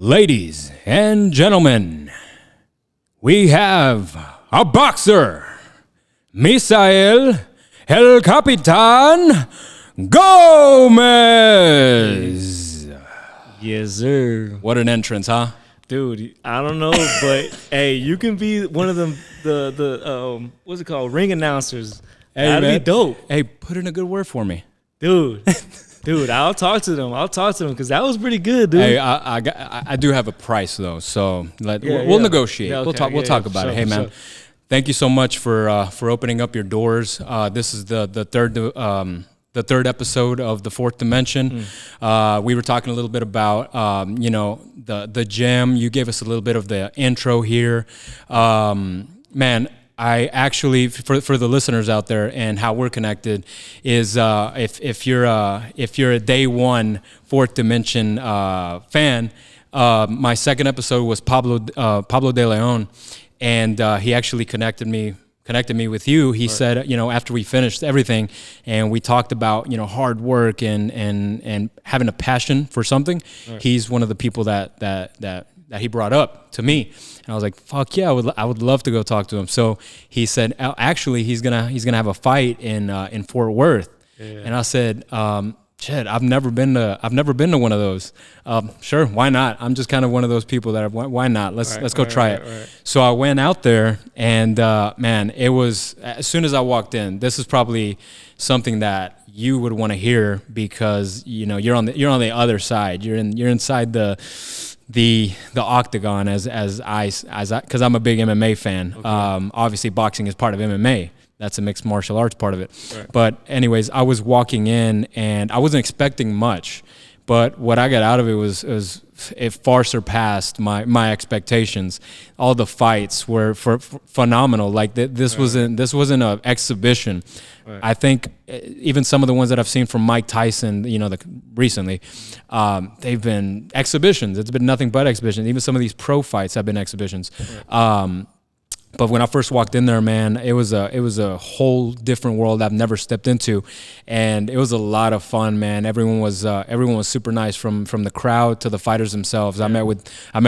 Ladies and gentlemen, we have a boxer, Misael El Capitan Gomez. Yes, sir. What an entrance, huh? Dude, I don't know, but hey, you can be one of them, the what's it called, ring announcers. Hey, That'd man. be dope. Hey, put in a good word for me. Dude, I'll talk to them because that was pretty good, dude. Hey, I do have a price though, so we'll negotiate. Yeah, okay. We'll talk about it. Hey, man, thank you so much for opening up your doors. This is the third episode of the Fourth Dimension. We were talking a little bit about the gym. You gave us a little bit of the intro here, man. I actually, for the listeners out there and how we're connected, is if you're a day one Fourth Dimension fan, my second episode was Pablo de Leon, and he actually connected me with you. He said, after we finished everything and we talked about, hard work and having a passion for something, he's one of the people that he brought up to me. And I was like, fuck yeah, I would love to go talk to him. So he said, actually, he's gonna have a fight in Fort Worth. Yeah. And I said, shit, I've never been to one of those. Sure, why not? I'm just kind of one of those people that why not? Let's go try it. Right. So I went out there, and man, it was, as soon as I walked in, this is probably something that you would want to hear, because you're on the other side. You're inside the octagon as I because I'm a big MMA fan. Okay. Obviously boxing is part of MMA. That's a mixed martial arts part of it. Right. But anyways, I was walking in and I wasn't expecting much, but what I got out of it it far surpassed my expectations. All the fights were phenomenal. Like this wasn't an exhibition. Right. I think even some of the ones that I've seen from Mike Tyson, recently, they've been exhibitions. It's been nothing but exhibitions. Even some of these pro fights have been exhibitions. Right. But when I first walked in there, man, it was a whole different world I've never stepped into, and it was a lot of fun, man. Everyone was super nice, from the crowd to the fighters themselves. Yeah. I met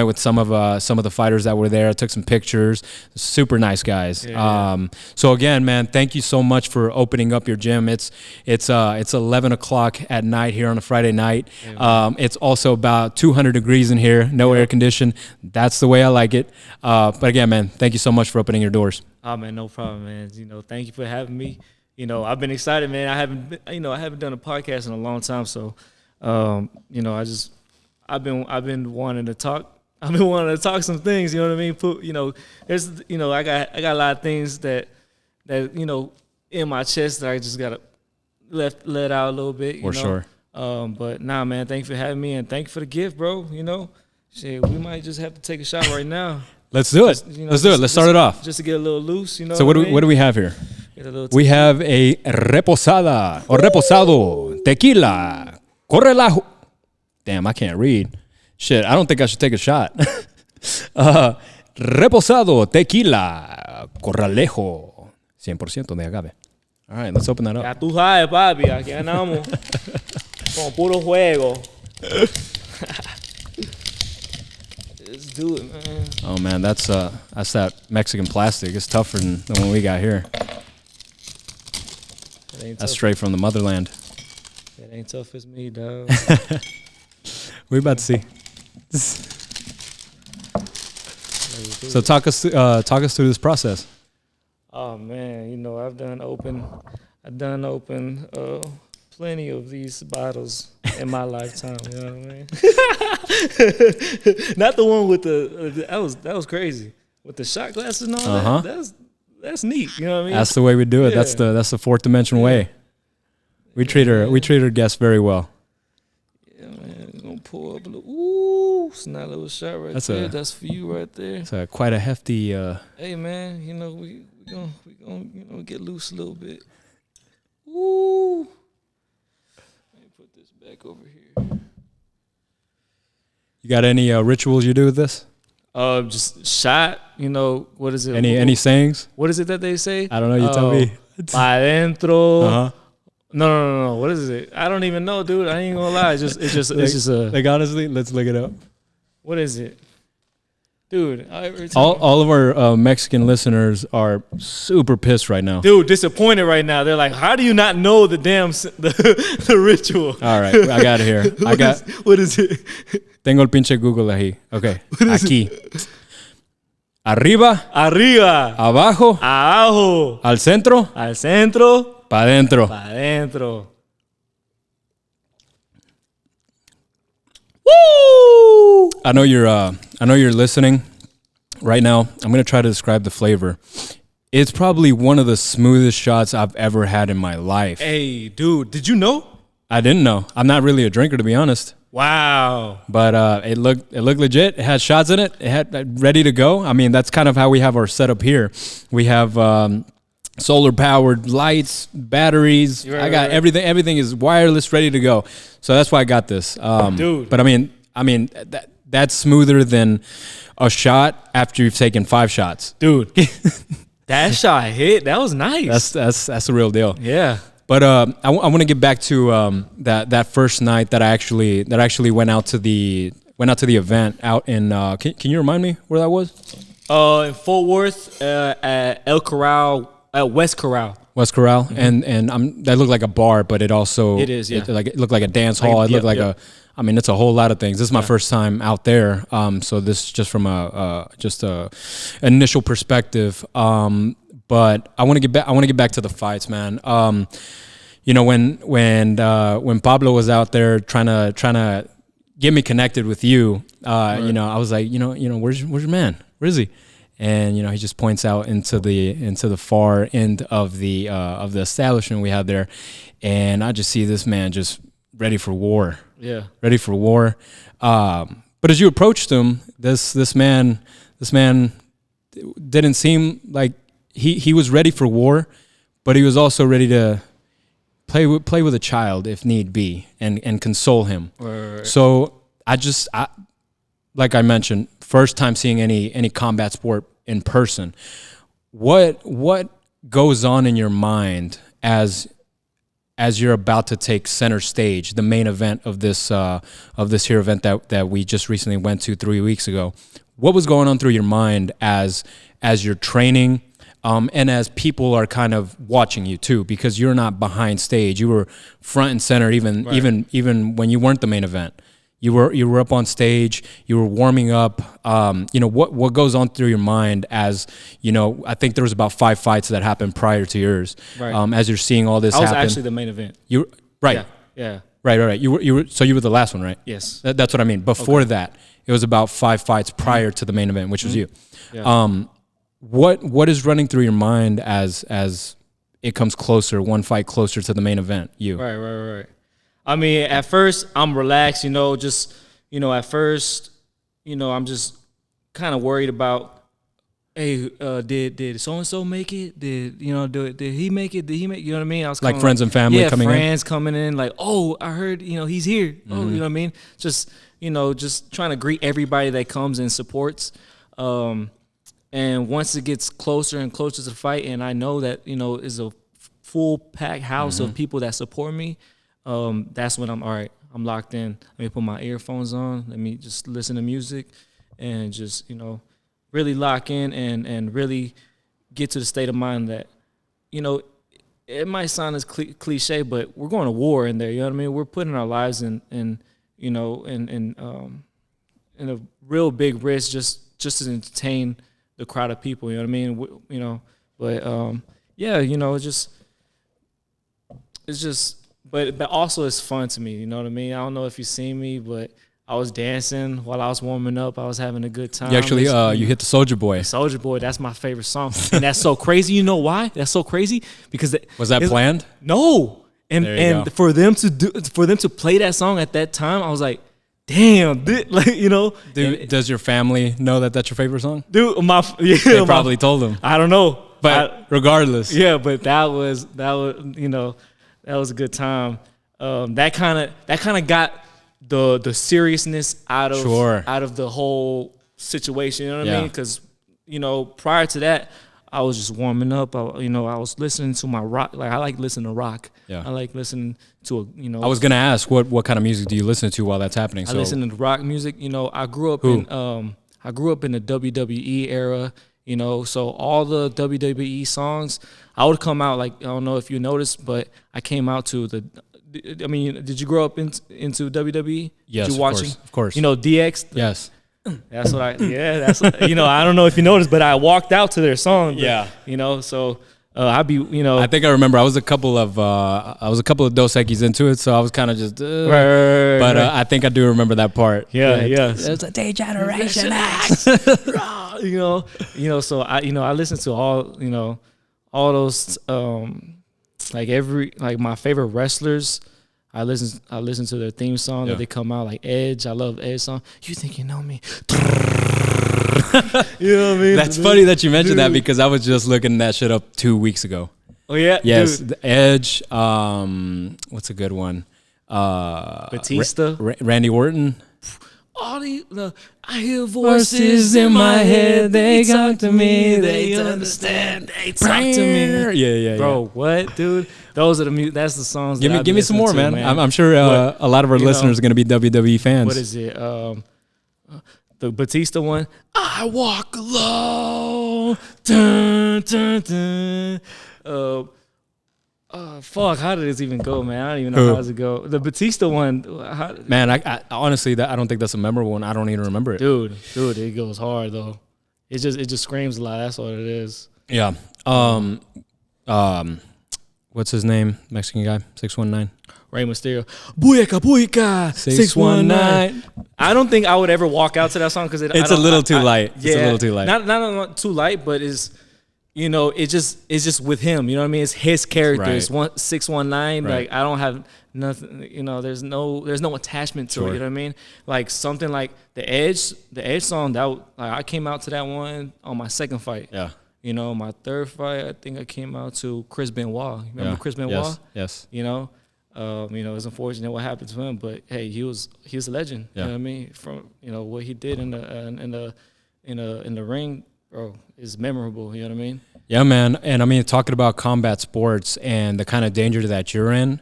with some of the fighters that were there. I took some pictures. Super nice guys. Yeah. So again, man, thank you so much for opening up your gym. It's 11 o'clock at night here on a Friday night. Yeah, it's also about 200 degrees in here. No air condition. That's the way I like it. But again, man, thank you so much for opening your doors. Oh man, no problem, man. Thank you for having me. I've been excited, man. I haven't done a podcast in a long time, so I've been wanting to talk. I've been wanting to talk some things. You know what I mean? There's I got a lot of things that in my chest that I just gotta let out a little bit. For sure. But nah, man. Thank you for having me, and thank you for the gift, bro. Shit, we might just have to take a shot right now. Let's do it. Let's do it. Let's start it off. Just to get a little loose, So what do we have here? We have a reposada or reposado tequila correlajo. Damn, I can't read. Shit, I don't think I should take a shot. Reposado tequila corralejo 100% de agave. All right, let's open that up. Ya tú sabes, papi. Aquí andamos con puro juego. Let's do it, man. Oh man, that's that Mexican plastic. It's tougher than the one we got here. That's straight from the motherland. It ain't tough as me, dog. We're about to see. So talk us through this process. Oh man, I've done open plenty of these bottles in my lifetime. You know what I mean? Not the one with that was crazy with the shot glasses and all that. That's neat. You know what I mean? That's the way we do it. Yeah. That's the Fourth Dimension way. We treat our guests very well. Yeah, man. We're gonna pour up a little. Ooh, it's not a little shot right there. That's for you right there. It's quite a hefty. Hey man, we gonna get loose a little bit. Ooh. Put this back over here. You got any rituals you do with this? Just shot. What is it? Any sayings? What is it that they say? I don't know. You tell me. Pa dentro. No. What is it? I don't even know, dude. I ain't gonna lie. It's just a. Like honestly, let's look it up. What is it? Dude, all of our Mexican listeners are super pissed right now. Dude, disappointed right now. They're like, how do you not know the damn the ritual? All right, I got it here. What is it? Tengo el pinche Google ahí. Okay, aquí. Arriba. Arriba. Abajo. Abajo. Al centro. Al centro. Pa dentro. Pa dentro. Woo! I know you're listening right now. I'm gonna try to describe the flavor. It's probably one of the smoothest shots I've ever had in my life. Hey, dude, did you know? I didn't know. I'm not really a drinker, to be honest. Wow. But it looked legit. It had shots in it. It had ready to go. I mean, that's kind of how we have our setup here. We have solar powered lights, batteries. Right, I got right. everything. Everything is wireless, ready to go. So that's why I got this. Dude. But I mean that's smoother than a shot after you've taken 5 shots, Dude. That shot hit. That was nice. That's the real deal. Yeah. But I want to get back to that first night that I actually went out to the event out in. Can you remind me where that was? In Fort Worth, at El Corral, at West Corral. West Corral, and that looked like a bar, but it also It is, yeah. it looked like a dance hall. It looked like a. I mean, it's a whole lot of things. This is my first time out there, so this is just from a initial perspective. But I want to get back. I want to get back to the fights, man. You know, when Pablo was out there trying to get me connected with you, you know, I was like, you know, where's your man? Where is he? And you know, he just points out into the far end of the establishment we had there, and I just see this man just ready for war. Yeah. Ready for war. But as you approached him, this man didn't seem like he was ready for war, but he was also ready to play with a child if need be and console him. Right. So I like I mentioned, first time seeing any combat sport in person. What goes on in your mind as you're about to take center stage, the main event of this here event that we just recently went to 3 weeks ago? What was going on through your mind as you're training, and as people are kind of watching you too, because you're not behind stage, you were front and center, even when you weren't the main event. You were up on stage, you were warming up. You know, what goes on through your mind as, you know, I think there was about 5 fights that happened prior to yours. Right. As you're seeing all this I was happen. actually the main event. Right. Yeah. Right. You were the last one, right? Yes. That's what I mean. Before that, it was about 5 fights prior to the main event, which was you. Yeah. What is running through your mind as it comes closer, one fight closer to the main event? Right. I mean, at first I'm relaxed, you know, just, you know, at first, you know, I'm just kind of worried about, hey, did so-and-so make it? Did he make it? You know what I mean? I was like friends and family coming in? Yeah, friends coming in, like, oh, I heard, you know, he's here. Mm-hmm. Oh, you know what I mean? Just, you know, just trying to greet everybody that comes and supports. And once it gets closer and closer to the fight, and I know that, you know, is a full packed house of people that support me, that's when I'm all right. I'm locked in. Let me put my earphones on. Let me just listen to music and just, you know, really lock in and really get to the state of mind that, you know, it might sound as cliche, but we're going to war in there. You know what I mean? We're putting our lives in you know, in a real big risk just to entertain the crowd of people. You know what I mean? You know, but yeah, you know, it's just. But also it's fun to me, you know what I mean? I don't know if you seen me, but I was dancing while I was warming up. I was having a good time. You actually, you hit the Soulja Boy. Soulja Boy, that's my favorite song. And that's so crazy. You know why? That's so crazy? Because was that planned? No. And for them to play that song at that time, I was like, damn, like, you know. Dude, does your family know that that's your favorite song? Dude, they probably told them. I don't know. But regardless. Yeah, but that was, you know, that was a good time. That kind of got the seriousness out of the whole situation. You know what I mean? Because, you know, prior to that, I was just warming up. I was listening to my rock. Like I like listening to rock. Yeah. I like listening to I was gonna ask what kind of music do you listen to while that's happening? I listen to rock music. I grew up in the WWE era. So all the WWE songs, I would come out like, I don't know if you noticed, but I came out to did you grow up into WWE? Yes, did you watching? Of course. DX? Yes. That's what I don't know if you noticed, but I walked out to their song. Yeah. So I'd be, I think I remember I was a couple of Dos Equis into it, so I was kind of just, right. I think I do remember that part. Yeah. It's a day generation X. So I listen to all those, like my favorite wrestlers. I listen to their theme song that they come out, like Edge. I love Edge song. You think you know me? You know what I mean? That's funny that you mentioned that because I was just looking that shit up 2 weeks ago. Oh yeah, yes, the Edge. What's a good one? Batista, Randy Orton. All I hear voices in my head. They talk to me. They understand. They talk to me. Yeah. Bro, what, dude? Those are that's the songs. Give me some more, man. I'm sure a lot of our listeners are gonna be WWE fans. What is it? The Batista one. I walk alone. Dun, dun, dun. Fuck, how did this even go, man? I don't even know how it go. The Batista one. Man, I honestly, I don't think that's a memorable one. I don't even remember it. Dude, it goes hard though. It just screams a lot. That's what it is. Yeah. What's his name? Mexican guy, 619. Rey Mysterio. Booyaka, 619. I don't think I would ever walk out to that song because it's a little too light. Yeah, it's a little too light. Not too light, but it's it's just with him. You know what I mean? It's his character. Right. It's 619. Right. Like I don't have nothing. There's no attachment to it. You know what I mean? Like something like the Edge song. I came out to that one on my second fight. Yeah. My third fight, I think I came out to Chris Benoit. Remember Chris Benoit? Yes. It's unfortunate what happened to him, but hey, he was a legend. Yeah. You know what I mean? From what he did in the ring, bro, is memorable. You know what I mean? Yeah, man. And I mean, talking about combat sports and the kind of danger that you're in,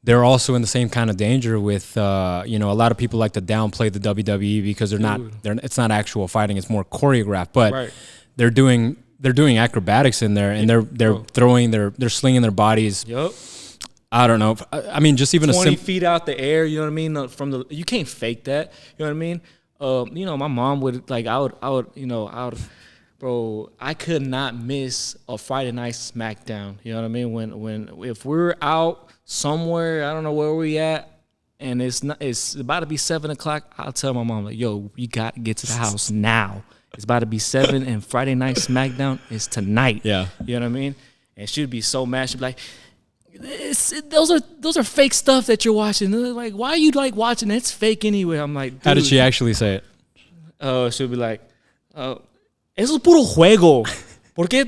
they're also in the same kind of danger with a lot of people like to downplay the WWE because it's not actual fighting, it's more choreographed, but they're doing acrobatics in there, and they're throwing they're slinging their bodies. Yep. I don't know. I mean, just even 20 feet out the air. You know what I mean? You can't fake that. You know what I mean? My mom would bro. I could not miss a Friday night SmackDown. You know what I mean? If we're out somewhere, I don't know where we at, and it's about to be 7 o'clock. I'll tell my mom like, yo, you got to get to the house now. It's about to be 7, and Friday night SmackDown is tonight. Yeah. You know what I mean? And she'd be so mad. She'd be like, those are fake stuff that you're watching. And they're like, why are you like watching? It's fake anyway. I'm like, dude. How did she actually say it? She'll be like, eso es puro juego. ¿Por qué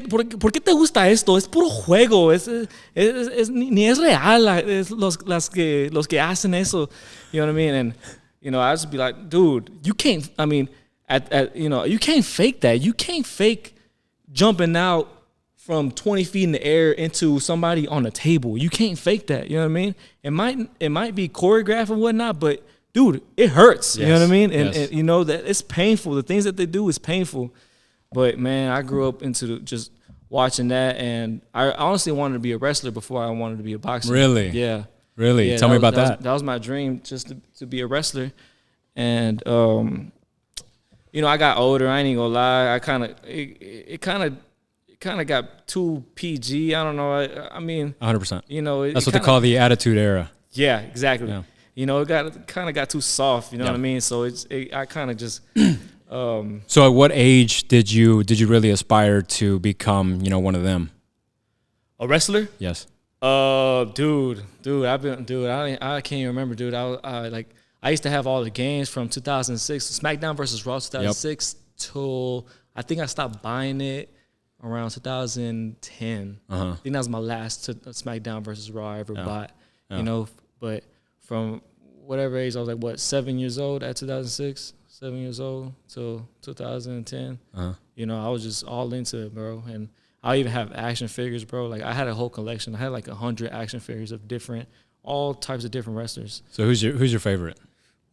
te gusta esto? Es puro juego. Ni es real. Es los que hacen eso. You know what I mean? And I just be like, dude, you can't. I mean. You can't fake that. You can't fake jumping out from 20 feet in the air into somebody on a table. You can't fake that. You know what I mean? It might be choreographed and whatnot, but dude, it hurts. Yes. You know what I mean? And that it's painful. The things that they do is painful. But man, I grew up into just watching that, and I honestly wanted to be a wrestler before I wanted to be a boxer. Really? Yeah. Really? Yeah, Tell me about that. That was my dream, just to be a wrestler, and I got older. I ain't even gonna lie. It kind of got too PG. I don't know. I mean, 100%. That's what they call the Attitude Era. Yeah, exactly. Yeah. It kind of got too soft. You know what I mean? So I kind of just. So at what age did you really aspire to become one of them? A wrestler? Yes. Dude, I can't even remember, dude. I used to have all the games from 2006, SmackDown versus Raw 2006 till I think I stopped buying it around 2010. I think that was my last SmackDown versus Raw I ever bought. Yeah. But from whatever age, I was like 7 years old at 2006, 7 years old till 2010. I was just all into it, bro. And I even have action figures, bro. Like I had a whole collection. I had like 100 action figures of all types of different wrestlers. So who's your favorite?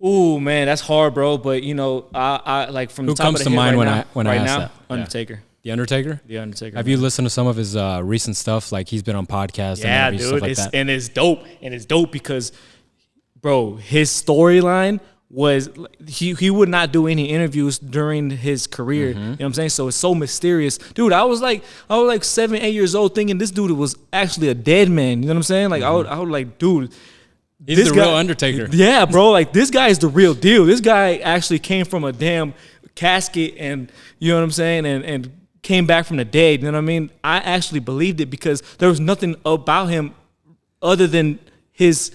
Ooh, man, that's hard, bro. But you know, I like from Who the top comes of the to head mind right when I right ask now, that? Undertaker. The Undertaker? The Undertaker. Have you listened to some of his recent stuff? Like he's been on podcasts and interviews, dude, stuff like that. and it's dope. And it's dope because, bro, his storyline was he would not do any interviews during his career. You know what I'm saying? So it's so mysterious. Dude, I was like 7, 8 years old thinking this dude was actually a dead man. You know what I'm saying? Like I would like, dude, He's the real Undertaker. Yeah, bro. Like this guy is the real deal. This guy actually came from a damn casket and you know what I'm saying? And came back from the dead. You know what I mean? I actually believed it because there was nothing about him other than his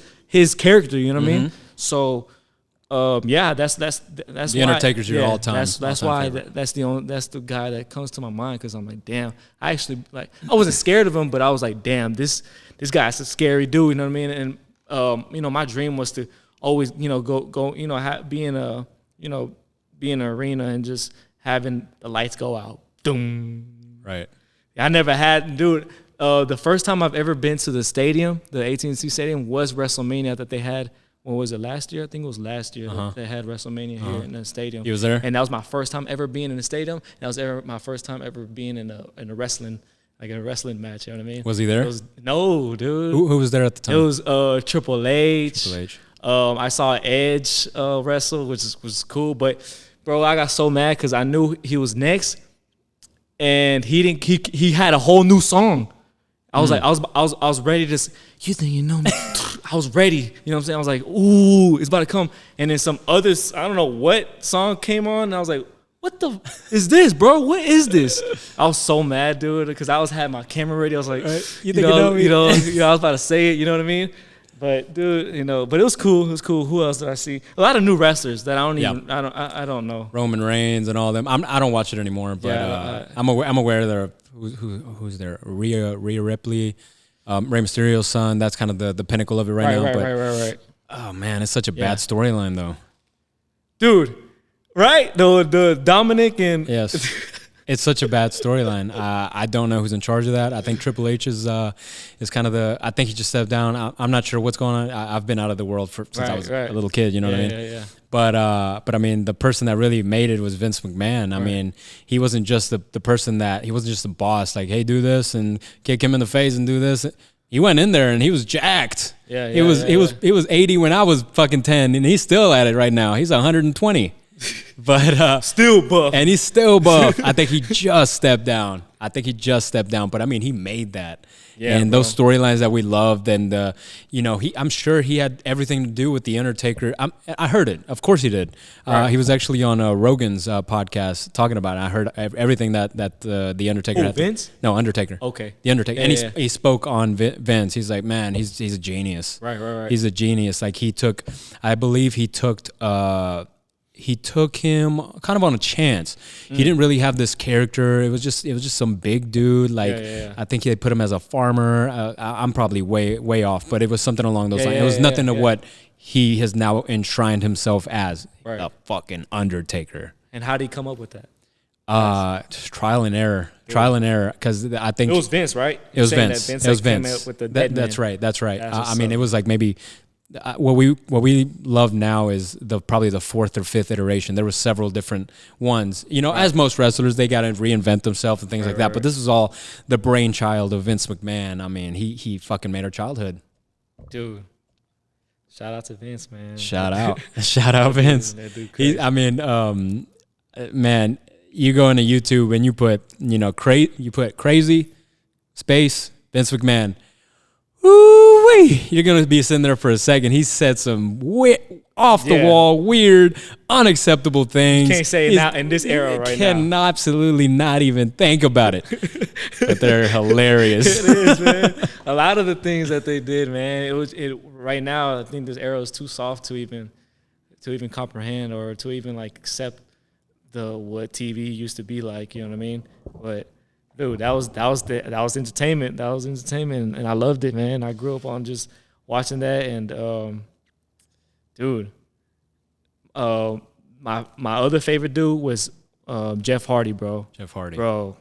character. You know what I mean? So yeah, that's the Undertaker's your all time. That's why that's the guy that comes to my mind because I'm like, damn. I actually like I wasn't scared of him, but I was like, damn, this guy's a scary dude. You know what I mean? And you know, my dream was to always, you know, go, you know, be in an arena and just having the lights go out. Doom. Right. I never had, dude. The first time I've ever been to the stadium, the AT&T Stadium, was WrestleMania that they had. When was it, last year? I think it was last year that they had WrestleMania here in the stadium. He was there? And that was my first time ever being in the stadium. That was my first time ever being in a wrestling, like a wrestling match, you know what I mean? Was he there? No, dude. Who was there at the time? It was Triple H. Triple H. I saw Edge wrestle, which was cool. But, bro, I got so mad because I knew he was next. And he had a whole new song. I was like, I was ready to, you think you know me? I was ready. You know what I'm saying? I was like, ooh, it's about to come. And then some others, I don't know what song came on. And I was like, what the is this, bro? What is this? I was so mad, dude, because had my camera ready. I was like, you think you know me? You know, I was about to say it. You know what I mean? But dude, you know, but it was cool. It was cool. Who else did I see? A lot of new wrestlers that I don't know. Roman Reigns and all them. I don't watch it anymore, but I'm aware there. Who's there? Rhea Ripley, Rey Mysterio's son. That's kind of the pinnacle of it right now. Right. Oh man, it's such a bad storyline though, dude. Right? The Dominic and yes. It's such a bad storyline. I don't know who's in charge of that. I think Triple H is kind of I think he just stepped down. I'm not sure what's going on. I've been out of the world since I was a little kid. You know what I mean? Yeah. But I mean, the person that really made it was Vince McMahon. I mean, he wasn't just the person he wasn't just the boss. Like, hey, do this and kick him in the face and do this. He went in there and he was jacked. He was 80 when I was fucking 10, and he's still at it right now. He's 120. But still buff. And he's still buff. I think he just stepped down. But I mean, he made that. Yeah, and those storylines that we loved, and I'm sure he had everything to do with the Undertaker. I heard it. Of course he did. Right. He was actually on Rogan's podcast talking about it. I heard everything that the Undertaker had. Vince? No, Undertaker. Okay. The Undertaker. And he spoke on Vince. He's like, man, he's a genius. Right. He's a genius. Like I believe he took him kind of on a chance. He didn't really have this character. It was just some big dude. Like I think they put him as a farmer. I'm probably way off, but it was something along those lines. It was nothing to what he has now enshrined himself as, a fucking Undertaker. And how did he come up with that? Trial and error. Because I think it was Vince, right? It was Vince. It was Vince. With the that's right. I mean, it was like maybe. What we love now is probably the fourth or fifth iteration. There were several different ones. As most wrestlers, they got to reinvent themselves and things like that. But this is all the brainchild of Vince McMahon. I mean, he fucking made our childhood. Dude, shout out to Vince, man. Shout out Vince. Man, you go into YouTube and you put crazy space Vince McMahon. Ooh-wee. You're going to be sitting there for a second. He said some off-the-wall, weird, unacceptable things. You can't say it now in this era right now. Can absolutely not even think about it. But they're hilarious. It is, man. A lot of the things that they did, man, right now, I think this era is too soft to even comprehend or to even, like, accept what TV used to be like, you know what I mean? But dude, that was entertainment. That was entertainment, and I loved it, man. I grew up on just watching that, and dude, my other favorite dude was Jeff Hardy, bro. Jeff Hardy, bro.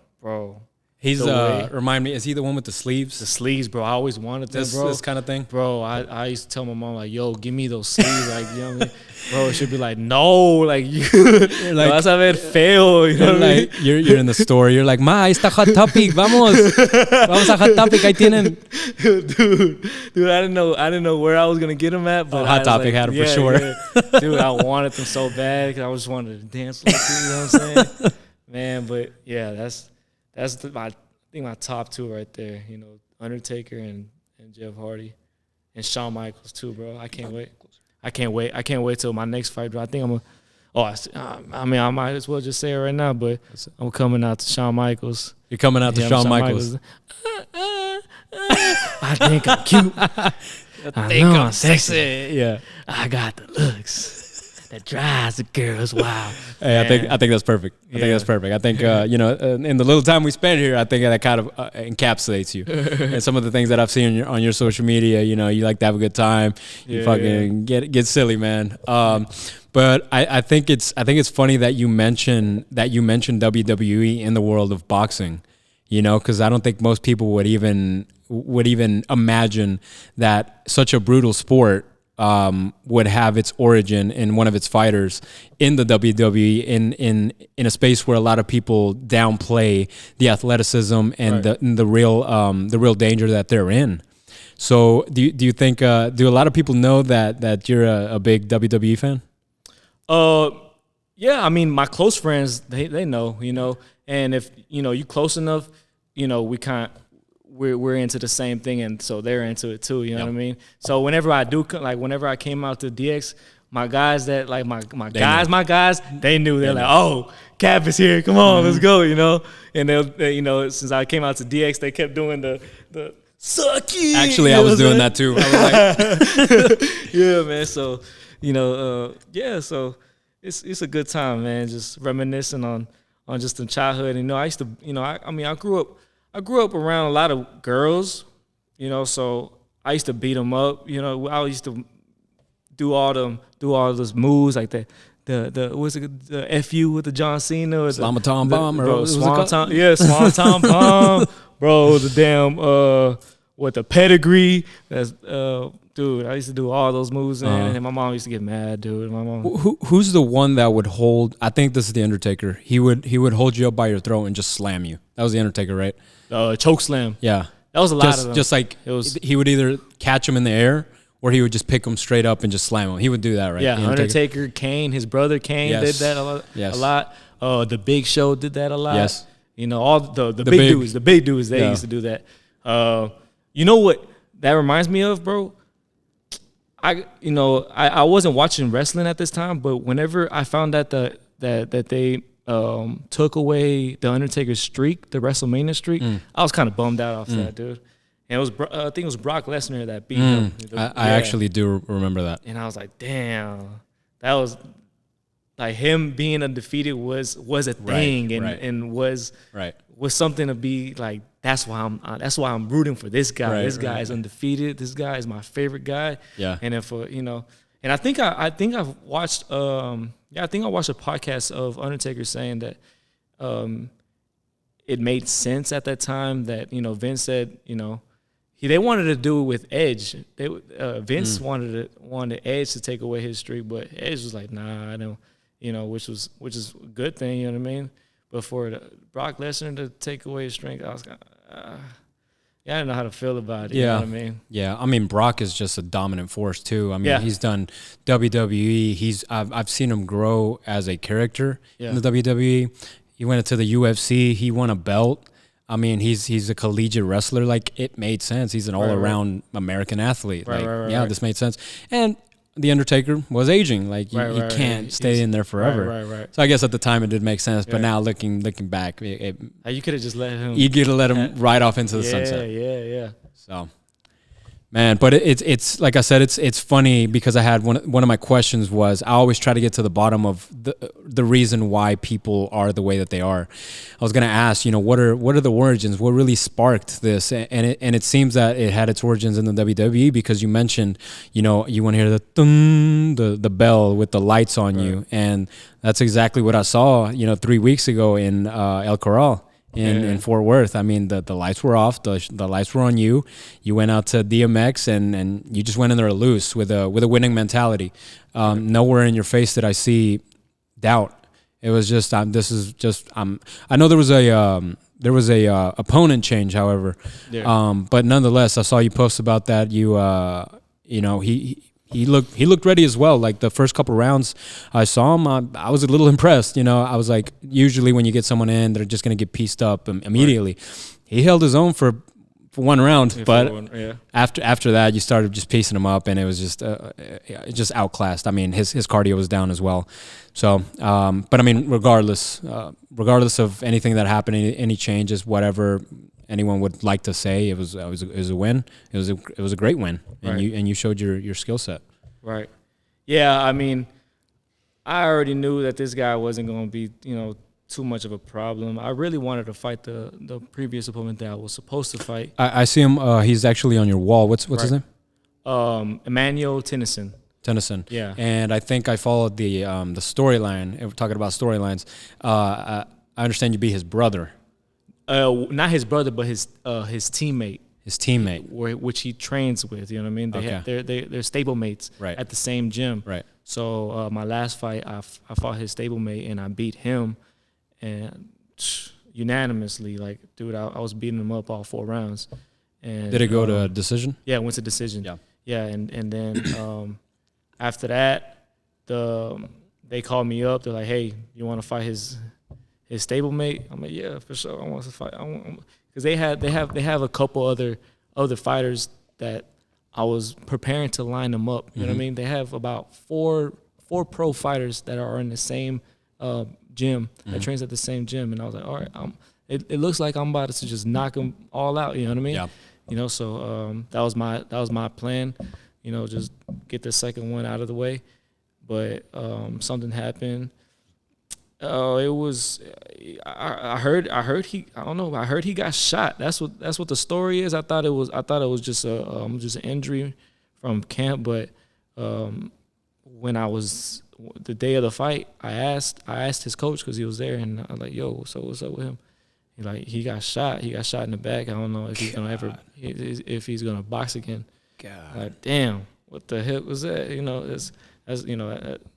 He's remind me, is he the one with the sleeves? The sleeves, bro. I always wanted them, bro. This kind of thing, bro. I used to tell my mom like, "Yo, give me those sleeves." Like, you know what I mean? Bro, she'd be like, "No, like you, like, vas a ver feo." You know, like you're in the store. You're like, "Ma, ahí está Hot Topic. Vamos a Hot Topic. Ahí tienen." Dude, I didn't know where I was gonna get them at, but Hot Topic had them for sure. Yeah. Dude, I wanted them so bad because I just wanted to dance like you know what I'm saying, man. But yeah, that's my top two right there. You know, Undertaker and Jeff Hardy, and Shawn Michaels too, bro. I can't wait. I can't wait till my next fight, bro. I think I'm gonna. I mean, I might as well just say it right now, but I'm coming out to Shawn Michaels. You're coming out to Shawn Michaels. I think I'm cute. I think I'm sexy. Yeah, I got the looks that drives the girls wild. Hey, I think that's perfect. I think that's perfect. I think you know, in the little time we spent here, I think that kind of encapsulates you. And some of the things that I've seen on your social media, you know, you like to have a good time. You fucking get silly, man. But I think it's funny that you mentioned WWE in the world of boxing. You know, because I don't think most people would even imagine that such a brutal sport would have its origin in one of its fighters in the WWE in a space where a lot of people downplay the athleticism and the real danger that they're in. So do you think do a lot of people know that you're a big WWE fan? Yeah, I mean my close friends they know, you know, and if you know you close enough, you know, we're into the same thing, and so they're into it too. You know what I mean? So whenever I came out to DX, my guys that like my guys, they knew. They're like, "Oh, Cap is here. Come on, let's go." You know, and they you know, since I came out to DX, they kept doing the sucky. Actually, I was doing that too. I was like, yeah, man. So you know, so it's a good time, man. Just reminiscing on just the childhood. You know, I used to, you know, I mean, I grew up around a lot of girls, you know, so I used to beat them up. You know, I used to do all those moves like the FU with the John Cena or Slamaton bomb or Swanton, Swanton bomb, bro. The damn with the pedigree. That's dude. I used to do all those moves, and my mom used to get mad, dude. My mom. Who's the one that would hold? I think this is the Undertaker. He would hold you up by your throat and just slam you. That was the Undertaker, right? Choke slam. Yeah, that was a lot of them. Just like he would either catch him in the air or he would just pick him straight up and just slam him. He would do that, right? Yeah, Undertaker, Kane, his brother Kane did that a lot. Yes. A lot. The Big Show did that a lot. Yes. You know, all the big dudes, they used to do that. You know what that reminds me of, bro? I wasn't watching wrestling at this time, but whenever I found out that they took away the Undertaker's streak, the WrestleMania streak, I was kind of bummed out off that, dude. And it was I think it was Brock Lesnar that beat him. I actually do remember that. And I was like, damn, that was like him being undefeated was a thing, and was something to be like. That's why I'm rooting for this guy. This guy is undefeated. This guy is my favorite guy. Yeah. And if you know, and I think I've watched I think I watched a podcast of Undertaker saying that it made sense at that time that, you know, Vince said, you know, they wanted to do it with Edge. Vince wanted Edge to take away his streak, but Edge was like, nah, I don't, you know, which is a good thing, you know what I mean? But for Brock Lesnar to take away his strength, I was I didn't know how to feel about it. You know what I mean? Yeah, I mean Brock is just a dominant force too. I mean, he's done WWE. I've seen him grow as a character in the WWE. He went into the UFC. He won a belt. I mean, he's a collegiate wrestler. Like, it made sense. He's an all-around American athlete. This made sense. And The Undertaker was aging. Like, you can't stay in there forever. So I guess at the time it did make sense. But now looking back, you could have just let him. You could have let him ride off into the sunset. Yeah. So, man, but it's like I said, it's funny because I had one of my questions was I always try to get to the bottom of the reason why people are the way that they are. I was gonna ask, you know, what are the origins? What really sparked this? And it seems that it had its origins in the WWE because you mentioned, you know, you want to hear the thum, the bell with the lights on you, and that's exactly what I saw, you know, 3 weeks ago in El Corral. in Fort Worth. I mean, the lights were off. The lights were on you. You went out to DMX and you just went in there loose with a winning mentality. Nowhere in your face did I see doubt. It was just I know there was a opponent change, however. But nonetheless, I saw you post about that. He looked ready as well. Like the first couple rounds I saw him, I was a little impressed. I was like, usually when you get someone in, they're just gonna get pieced up immediately. Right. He held his own for one round, but after that, you started just piecing him up, and it was just outclassed. I mean, his cardio was down as well. So, but I mean, regardless of anything that happened, any changes, whatever anyone would like to say, it was a win. It was a great win, and you showed your skill set. Right. Yeah. I mean, I already knew that this guy wasn't going to be too much of a problem. I really wanted to fight the previous opponent that I was supposed to fight. I see him. He's actually on your wall. What's his name? Emmanuel Tennyson. Yeah. And I think I followed the storyline. We're talking about storylines. I understand you beat his brother. Not his brother, but his teammate. His teammate, which he trains with. You know what I mean? They're stablemates at the same gym. Right. So my last fight, I fought his stablemate and I beat him, and unanimously, like, dude, I was beating him up all 4 rounds. And did it go to a decision? Yeah, it went to decision. Yeah, and then after that, they called me up. They're like, hey, you want to fight his stablemate? I'm like, yeah, for sure. I want to fight. Because they have a couple other fighters that I was preparing to line them up. You know what I mean? They have about four pro fighters that are in the same gym, that trains at the same gym. And I was like, all right, it looks like I'm about to just knock them all out. You know what I mean? Yeah. So that was my plan. Just get the second one out of the way. But something happened. It was. I heard he got shot. That's what the story is. I thought it was just an injury from camp. But when I was the day of the fight, I asked his coach, because he was there, and I was like, "Yo, so what's up with him?" He got shot. He got shot in the back. I don't know if he's gonna if he's gonna box again. God. Like, damn, what the heck was that?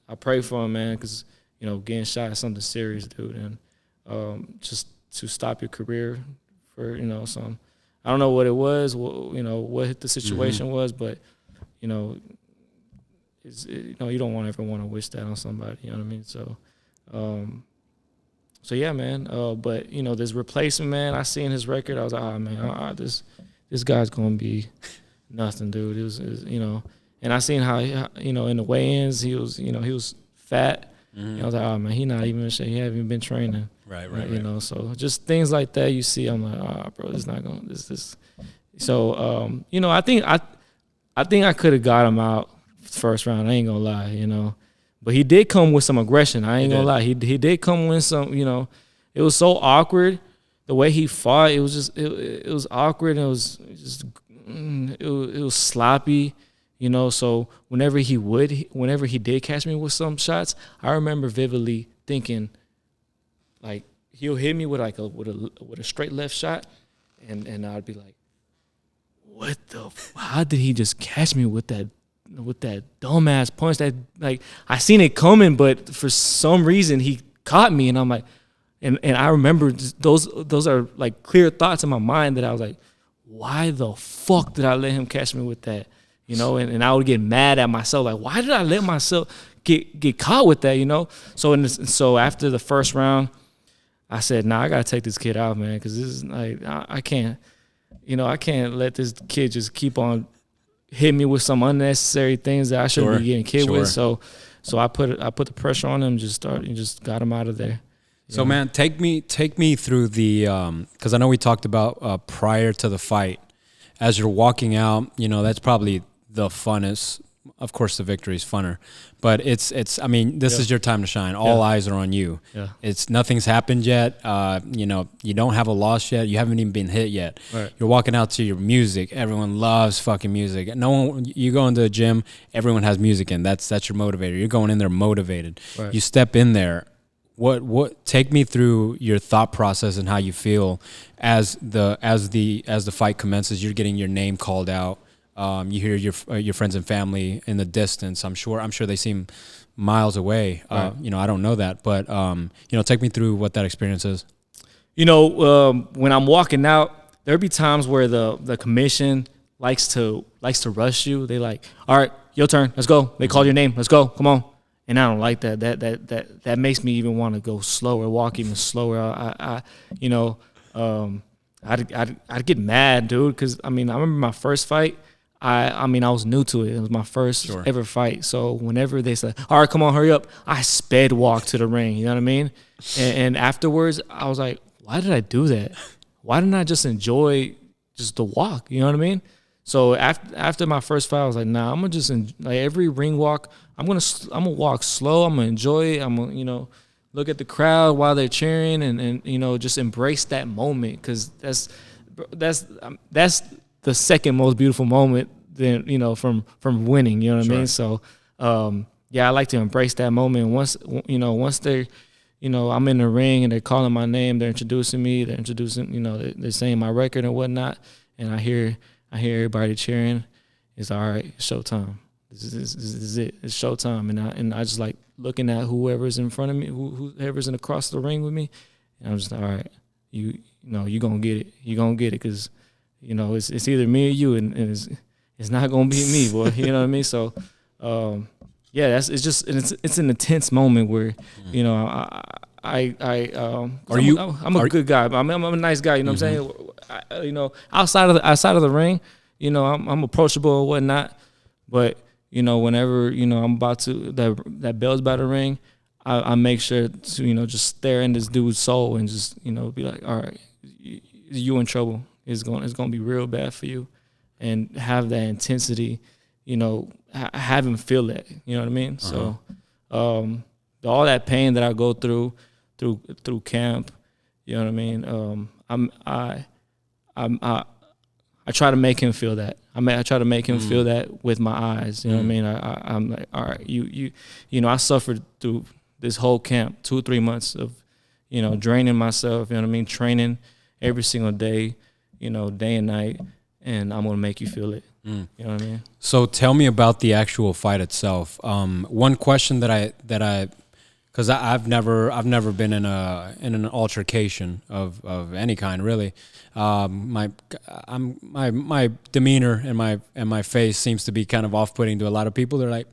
I pray for him, man, because getting shot is something serious, dude, and just to stop your career for some. I don't know what it was, what the situation was, but you don't ever want to wish that on somebody. You know what I mean? So yeah, man. But this replacement, man, I seen his record. I was like, oh man, this guy's gonna be nothing, dude. It was and I seen how in the weigh-ins he was fat. Mm-hmm. I was like, oh man, he not even sure. He haven't even been training. Right. So just things like that you see, I'm like, oh bro, this not going this. So I think I could have got him out first round. I ain't gonna lie, but he did come with some aggression. I ain't gonna lie. He did come with some. It was so awkward the way he fought. It was just it was awkward. And it was just it was sloppy. So whenever he did catch me with some shots, I remember vividly thinking, like, he'll hit me with a straight left shot, and I'd be like, what how did he just catch me with that dumbass punch? That, like, I seen it coming, but for some reason he caught me, and I'm like, and I remember those are like clear thoughts in my mind that I was like, why the fuck did I let him catch me with that? And I would get mad at myself, like, why did I let myself get caught with that? So after the first round, I said, nah, I gotta take this kid out, man, because this is like, I can't let this kid just keep on hitting me with some unnecessary things that I shouldn't be getting hit with. So I put the pressure on him, just got him out of there. So man, take me through the because I know we talked about prior to the fight, as you're walking out, that's probably the funnest. Of course, the victory is funner, but it's. I mean, this is your time to shine. All eyes are on you. Yeah. Nothing's happened yet. You don't have a loss yet. You haven't even been hit yet. Right. You're walking out to your music. Everyone loves fucking music. No one. You go into a gym. Everyone has music in. That's your motivator. You're going in there motivated. Right. You step in there. what take me through your thought process and how you feel as the fight commences. You're getting your name called out. You hear your friends and family in the distance. I'm sure they seem miles away. Right. I don't know that, but take me through what that experience is. When I'm walking out, there'll be times where the commission likes to rush you. They like, all right, your turn, let's go. They call your name, let's go, come on. And I don't like that. That makes me even want to go slower, walk even slower. I'd get mad, dude, because I remember my first fight. I was new to it. It was my first ever fight. So whenever they said, all right, come on, hurry up, I sped walk to the ring. You know what I mean? And afterwards, I was like, why did I do that? Why didn't I just enjoy just the walk? You know what I mean? So after my first fight, I was like, nah, I'm gonna just every ring walk. I'm gonna walk slow. I'm gonna enjoy it. I'm gonna look at the crowd while they're cheering and just embrace that moment, because that's the second most beautiful moment from winning. You know what I mean? So I like to embrace that moment. Once they're I'm in the ring and they're calling my name, they're introducing me, they're saying my record and whatnot, and I hear everybody cheering. It's all right, it's showtime. This is it. It's showtime. And I just like looking at whoever's in front of me, whoever's across the ring with me, and I'm just like, all right, you gonna get it. You gonna get it, because it's either me or you, and it's not gonna be me, boy. You know what I mean? So it's an intense moment where I'm a good guy. I'm a nice guy. You know what I'm saying? Outside of the ring, I'm approachable or whatnot. But whenever I'm about to that bell's about to ring, I make sure to just stare in this dude's soul and just be like, all right, you in trouble. It's gonna be real bad for you, and have that intensity. Have him feel that. You know what I mean? So, all that pain that I go through camp, you know what I mean? I try to make him feel that. I try to make him feel that with my eyes. You know what I mean? I'm like, all right, I suffered through this whole camp, 2-3 months of, draining myself. You know what I mean? Training every single day, day and night, and I'm gonna make you feel it. You know what I mean? So tell me about the actual fight itself. One question because I've never been in an altercation of any kind, really. My demeanor and my face seems to be kind of off-putting to a lot of people. They're like,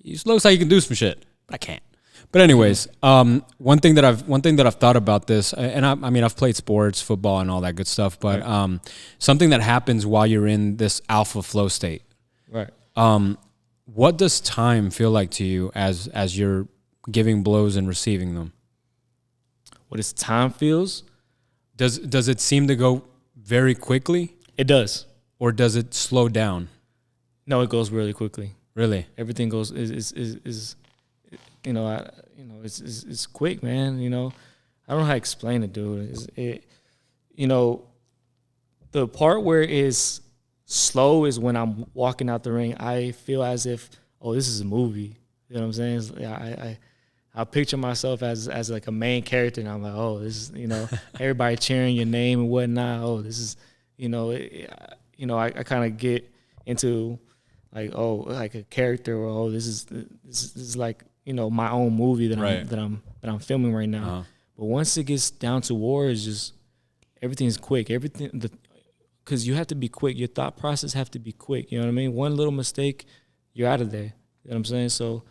"It looks like you can do some shit," but I can't. But anyways, one thing that I've thought about this, and I've played sports, football, and all that good stuff. But something that happens while you're in this alpha flow state. Right. What does time feel like to you as you're giving blows and receiving them? What does time feels? Does it seem to go very quickly? It does. Or does it slow down? No, it goes really quickly. Really? Everything goes it's quick, man. I don't know how to explain it, dude. The part where it's slow is when I'm walking out the ring. I feel as if, oh, this is a movie. You know what I'm saying? I picture myself as like a main character, and I'm like, oh, this is, everybody cheering your name and whatnot. Oh, this is, I kind of get into like, oh, like a character, or oh, this is like, my own movie that I'm filming right now. Uh-huh. But once it gets down to war, it's just everything's quick. Because you have to be quick. Your thought process have to be quick. You know what I mean? One little mistake, you're out of there. You know what I'm saying? So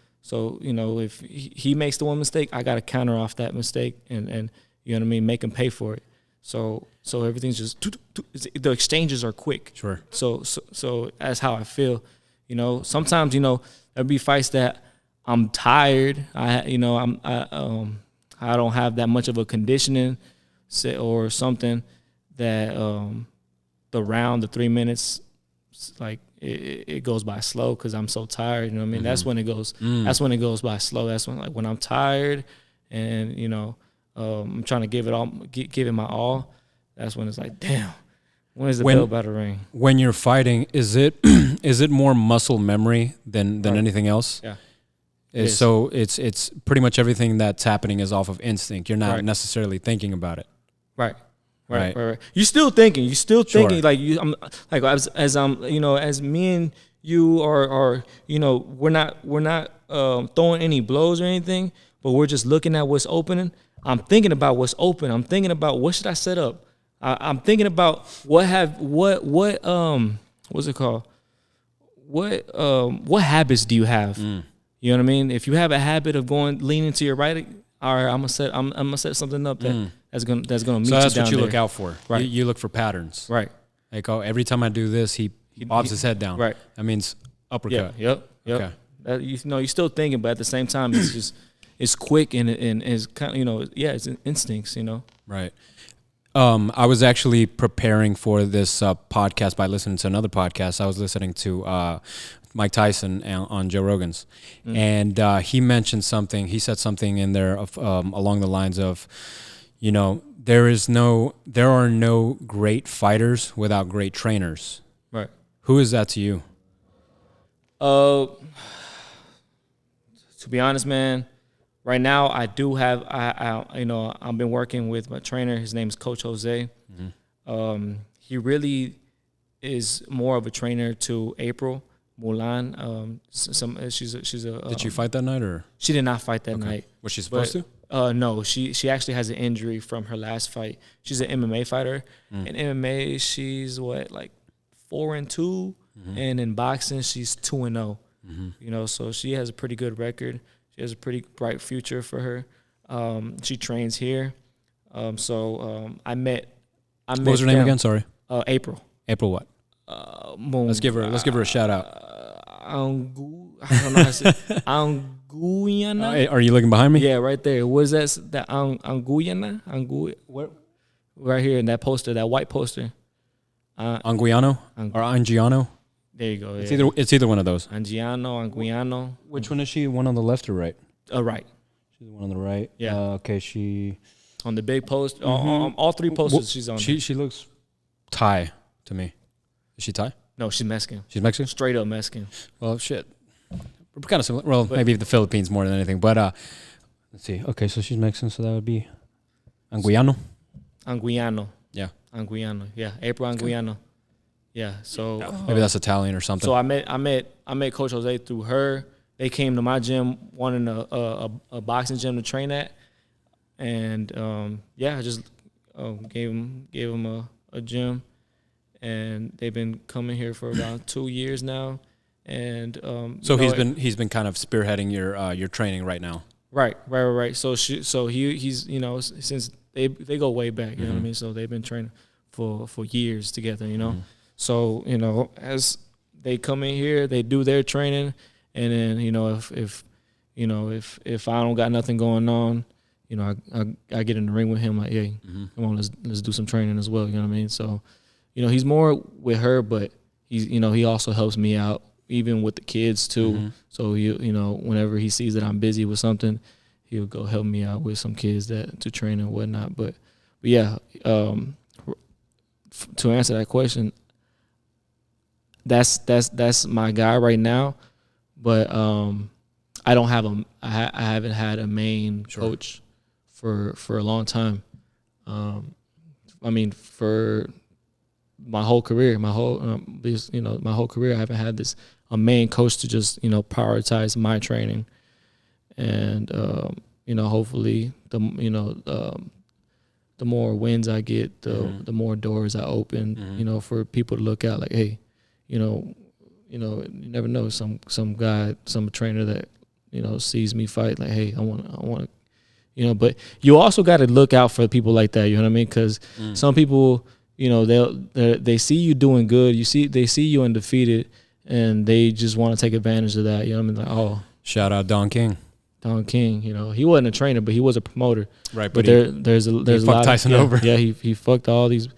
if he makes the one mistake, I got to counter off that mistake and you know what I mean, make him pay for it. So everything's just the exchanges are quick. Sure. So that's how I feel. Sometimes there'll be fights that I'm tired. I don't have that much of a conditioning or something that the 3 minutes, like it goes by slow because I'm so tired. You know what I mean? Mm-hmm. That's when it goes. That's when it goes by slow. That's when I'm tired and I'm trying to give it my all. That's when it's like, damn. When is the bell about to ring? When you're fighting, is it more muscle memory than right. anything else? Yeah. So it's pretty much everything that's happening is off of instinct. You're not necessarily thinking about it. Right. You're still thinking. Like as me and you are we're not throwing any blows or anything, but we're just looking at what's opening. I'm thinking about what's open. I'm thinking about what should I set up. I'm thinking about what's it called? What habits do you have? You know what I mean? If you have a habit of leaning to your right, all right, I'm gonna set something up that's gonna meet you down there. So that's what you look out for. Right. You look for patterns. Right. Like, oh, every time I do this, he bobs his head down. Right. That means uppercut. Yep. Okay. You're still thinking, but at the same time, it's quick and it's kind of, it's instincts, Right. I was actually preparing for this podcast by listening to another podcast. I was listening to Mike Tyson on Joe Rogan's, and he mentioned something. He said something in there along the lines of, there are no great fighters without great trainers. Right. Who is that to you? To be honest, man, right now I do have I've been working with my trainer. His name is Coach Jose. He really is more of a trainer to April Mulan. She's a. Did she fight that night or? She did not fight that night. Was she supposed to? No, she actually has an injury from her last fight. She's an MMA fighter. In MMA, she's 4-2, and in boxing, she's 2-0. So she has a pretty good record. She has a pretty bright future for her. She trains here. I met. What was her name again? Sorry. April. April what? Let's give her a shout out. I don't know how to say. Anguyana. Are you looking behind me? Yeah, right there. What is that? That Anguyana? Where? Right here in that poster, that white poster. Anguiano or Angiano? There you go. Yeah. It's either one of those. Anguiano. Which one is she? One on the left or right? Right. She's the one on the right. Yeah. Okay. She on the big post. All three posters she's on. She looks Thai to me. Is she Thai? No, she's Mexican. She's Mexican? Straight up Mexican. Well, shit. We're kind of similar. Well, maybe the Philippines more than anything. But let's see. Okay, so she's Mexican, so that would be Anguiano. Yeah. Anguiano. Yeah. April Anguiano. Yeah. So maybe that's Italian or something. So I met Coach Jose through her. They came to my gym, wanting a boxing gym to train at, and I just gave him a gym, and they've been coming here for about 2 years now, and so he's been kind of spearheading your training right now. Right. So he's since they go way back, you know what I mean. So they've been training for years together, So as they come in here, they do their training, and then if I don't got nothing going on, I get in the ring with him like, hey, come on, let's do some training as well. You know what I mean? So, he's more with her, but he also helps me out even with the kids too. So whenever he sees that I'm busy with something, he'll go help me out with some kids to train and whatnot. But yeah, to answer that question, that's my guy right now. But I don't have I haven't had a main coach for a long time. For my whole career, my whole career, I haven't had a main coach to just prioritize my training, and hopefully the more wins I get, the more doors I open, for people to look at like, hey, you never know, some guy, some trainer that sees me fight like, hey, I want to, but you also got to look out for people like that. You know what I mean? Because some people, they see you doing good. They see you undefeated, and they just want to take advantage of that. You know what I mean? Like, oh, shout out Don King. He wasn't a trainer, but he was a promoter. Right, but there's a lot Tyson of, over. Yeah, he fucked all these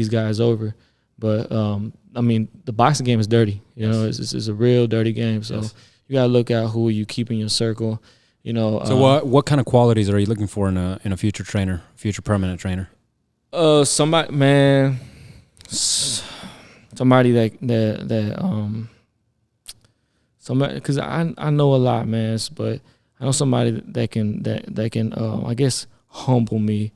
guys over. But the boxing game is dirty. It's a real dirty game. So you gotta look out who you keep in your circle. So what kind of qualities are you looking for in a future trainer, future permanent trainer? Somebody somebody, because I know a lot, man, but I know somebody that can I guess humble me,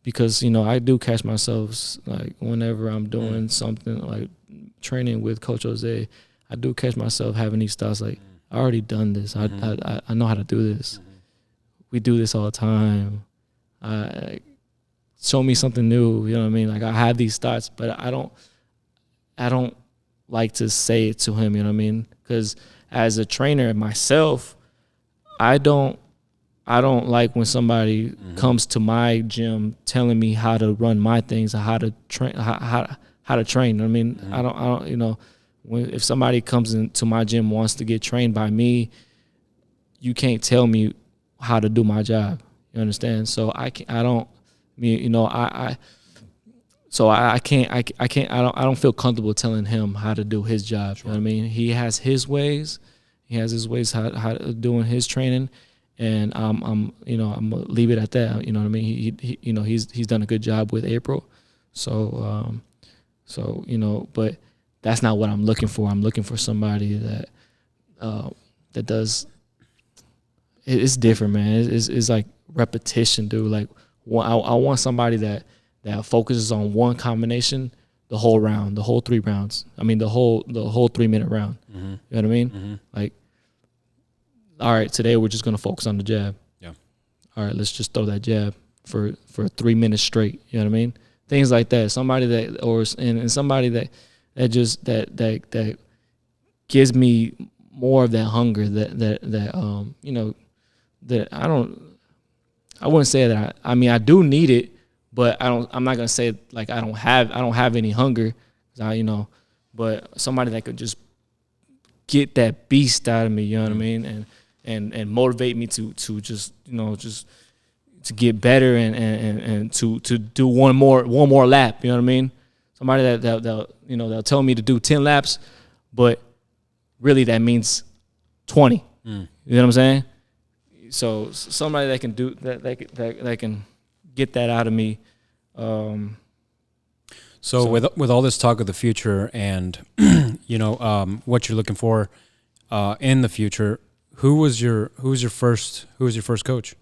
because I do catch myself like whenever I'm doing something like training with Coach Jose, I do catch myself having these thoughts like, I already done this. I know how to do this. We do this all the time. Show me something new. You know what I mean? Like, I have these thoughts, but I don't like to say it to him. You know what I mean? Because as a trainer myself, I don't like when somebody comes to my gym telling me how to run my things or how to train. How to train. I mean, I don't. If somebody comes into my gym wants to get trained by me, you can't tell me how to do my job. You understand? So I don't feel comfortable telling him how to do his job. Sure. You know what I mean? He has his ways. He has his ways how doing his training, and I'm gonna leave it at that. You know what I mean? He's done a good job with April. So but that's not what I'm looking for. I'm looking for somebody that does. It's different, man. It's like repetition, dude. Like, I want somebody that focuses on one combination the whole round, the whole 3 rounds. I mean, the whole 3-minute round. You know what I mean? Like, all right, today we're just gonna focus on the jab. Yeah. All right, let's just throw that jab for 3 minutes straight. You know what I mean? Things like that. Somebody that somebody that gives me more of that hunger that I wouldn't say that I do need it, but I'm not gonna say like I don't have any hunger, but somebody that could just get that beast out of me, you know what I mean, and motivate me to just to get better and to do one more lap, you know what I mean? Somebody that'll tell me to do 10 laps, but really that means 20. You know what I'm saying? So somebody that can do that can get that out of me. So with all this talk of the future and what you're looking for in the future, who was your first coach?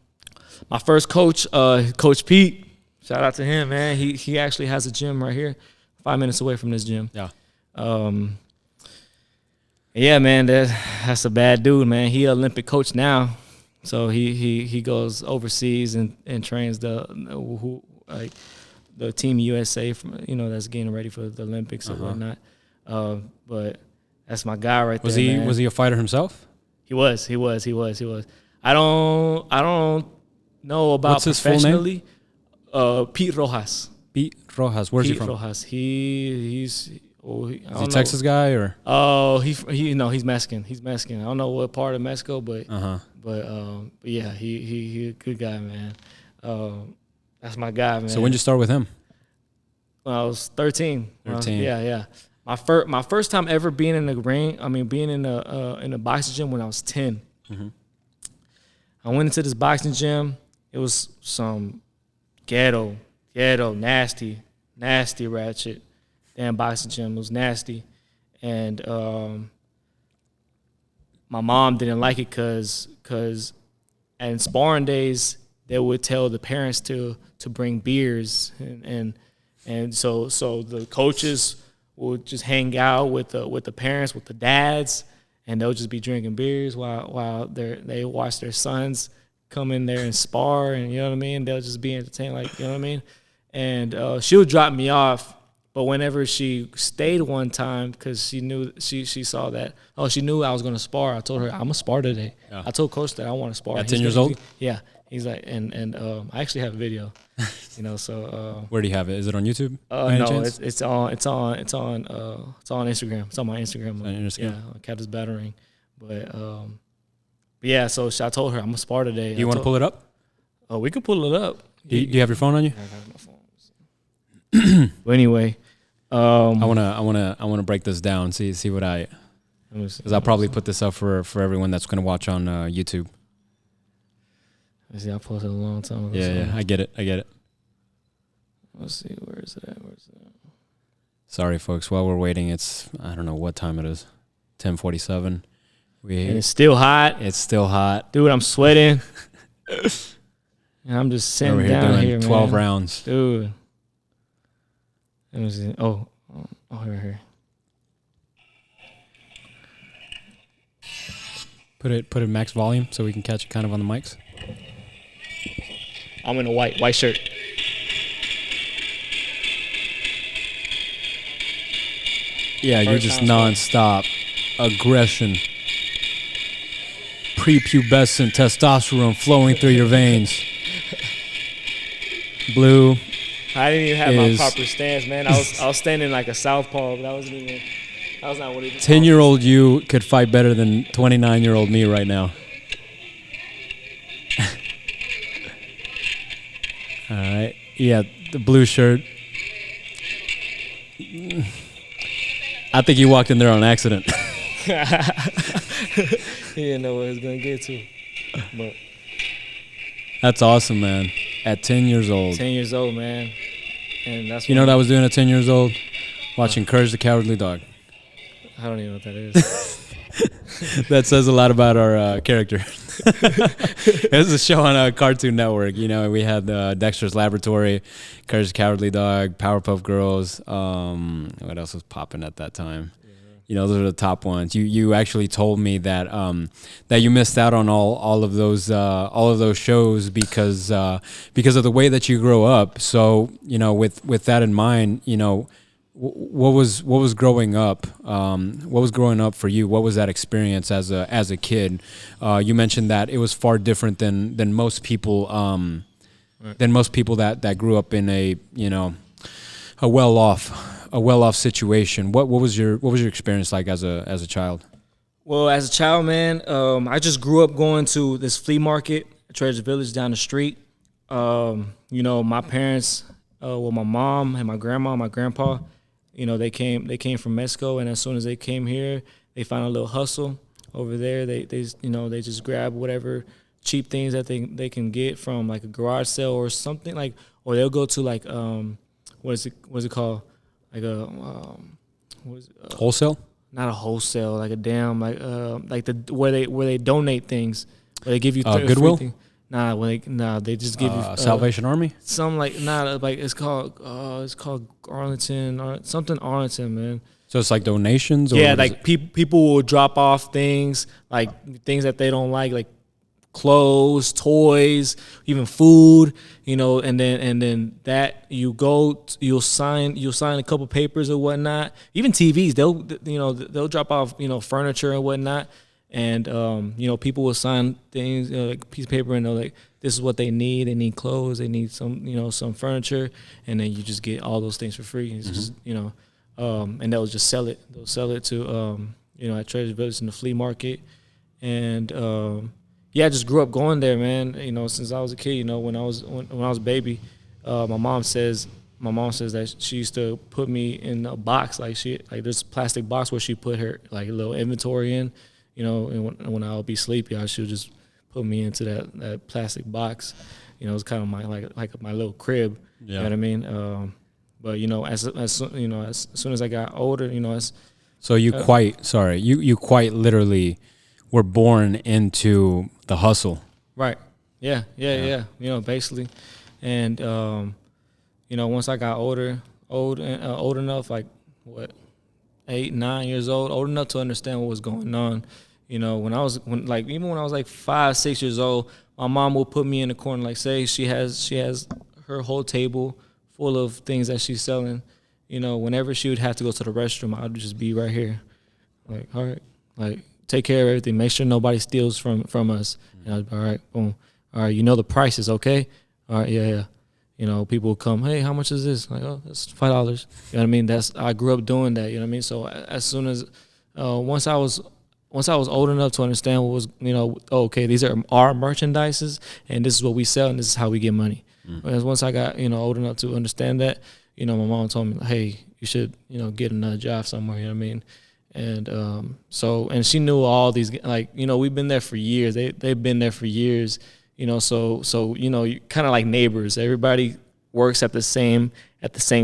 My first coach, Coach Pete. Shout out to him, man. He actually has a gym right here, 5 minutes away from this gym. Yeah. Yeah, man, that's a bad dude, man. He an Olympic coach now, so he goes overseas and trains the Team USA from that's getting ready for the Olympics or whatnot. But that's my guy right there. Was he a fighter himself? He was. I don't know about what's his professionally. Full name? Pete Rojas. Pete Rojas. Where's he from? Pete Rojas. He's is he a Texas guy or? Oh, he's Mexican. He's Mexican. I don't know what part of Mexico, but yeah, he a good guy, man. That's my guy, man. So when did you start with him? When I was 13. 13. Yeah. My first time ever being in the ring. I mean, being in a boxing gym when I was 10. I went into this boxing gym. It was some ghetto, nasty ratchet. Damn boxing gym. It was nasty. And my mom didn't like it because in sparring days, they would tell the parents to bring beers. And so the coaches would just hang out with the parents, with the dads, and they'll just be drinking beers while they watch their sons come in there and spar, and you know what I mean? They'll just be entertained, like, you know what I mean? And she would drop me off. But whenever she stayed one time, because she knew she saw that, she knew I was going to spar. I told her, I'm going to spar today. Yeah. I told Coach that I want to spar. At 10 years old? Yeah. He's like, and I actually have a video, so. Where do you have it? Is it on YouTube? No, it's on Instagram. It's on my Instagram. Yeah, Captain's Battering. But yeah, so I told her, I'm going to spar today. Do you want to pull it up? Oh, we can pull it up. Do you have your phone on you? I have my phone. But anyway. I wanna break this down. See what because I'll probably put this up for everyone that's gonna watch on YouTube. I posted a long time ago. Yeah, I get it. Let's see, where is it at? Sorry, folks. While we're waiting, I don't know what time it is. 10:47. And it's still hot. It's still hot. Dude, I'm sweating. And I'm just sitting down here, man. 12 rounds. Dude. Let me see. Oh, here. Put it max volume so we can catch it kind of on the mics. I'm in a white shirt. Yeah, you're just nonstop aggression. Prepubescent testosterone flowing through your veins. Blue. I didn't even have my proper stance, man. I was standing like a southpaw, but that was not what it was. 10-year-old you could fight better than 29-year-old me right now. All right. Yeah, the blue shirt. I think you walked in there on accident. He didn't know what he was going to get to. But that's awesome, man. At 10 years old. 10 years old, man. And that's you know what I was doing at 10 years old? Watching Courage the Cowardly Dog. I don't even know what that is. That says a lot about our character. It was a show on Cartoon Network. You know, we had Dexter's Laboratory, Courage the Cowardly Dog, Powerpuff Girls. What else was popping at that time? You know, those are the top ones. You actually told me that that you missed out on all of those shows because of the way that you grow up. So, you know, with that in mind, you know, what was growing up? What was growing up for you? What was that experience as a kid? You mentioned that it was far different than most people that grew up in a, you know, a well-off situation. What was your experience like as a child? Well, as a child, man, I just grew up going to this flea market, Treasure Village down the street. You know, my parents, my mom and my grandma, my grandpa, you know, they came from Mexico, and as soon as they came here, they found a little hustle over there. They just grab whatever cheap things that they can get from like a garage sale or something, like, or they'll go to like what's it called? Like a wholesale? Not a wholesale, like a damn like where they donate things. Where they give you Goodwill? Free they just give you Salvation Army. Some like it's called Arlington or something Arlington, man. So it's like donations. Or yeah, like people will drop off things like things that they don't like clothes, toys, even food, you know, and then that you'll sign a couple papers or whatnot. Even TVs, they'll drop off, you know, furniture and whatnot, and you know, people will sign things, you know, like a piece of paper, and they're like, this is what they need. They need clothes, they need some furniture, and then you just get all those things for free. It's just, you know, and they'll just sell it. They'll sell it to you know, at Treasure Village in the flea market, and yeah, I just grew up going there, man. You know, since I was a kid. You know, when I was a baby, my mom says that she used to put me in a box, like there's a plastic box where she put her like a little inventory in. You know, and when I would be sleepy, she would just put me into that plastic box. You know, it was kind of my like my little crib. Yeah. You know what I mean? But you know, as soon as I got older, you know, you quite literally were born into the hustle. Right. Yeah. You know, basically. And you know, once I got old enough, like 8, 9 years old enough to understand what was going on. You know, when I was like 5, 6 years old, my mom would put me in the corner, like say she has her whole table full of things that she's selling. You know, whenever she would have to go to the restroom, I'd just be right here. Like, all right, like take care of everything. Make sure nobody steals from us. And I'd be all right, boom. All right, you know the prices, okay? All right, yeah. You know, people will come, hey, how much is this? Like, oh, it's $5. You know what I mean? I grew up doing that. You know what I mean? So as soon as once I was old enough to understand what was, you know, okay, these are our merchandises, and this is what we sell, and this is how we get money. Whereas once I got, you know, old enough to understand that, you know, my mom told me, hey, you should, you know, get another job somewhere. You know what I mean? And and she knew all these, like, you know, we've been there for years. They've been there for years. You know, so you know, kind of like neighbors. Everybody works at the same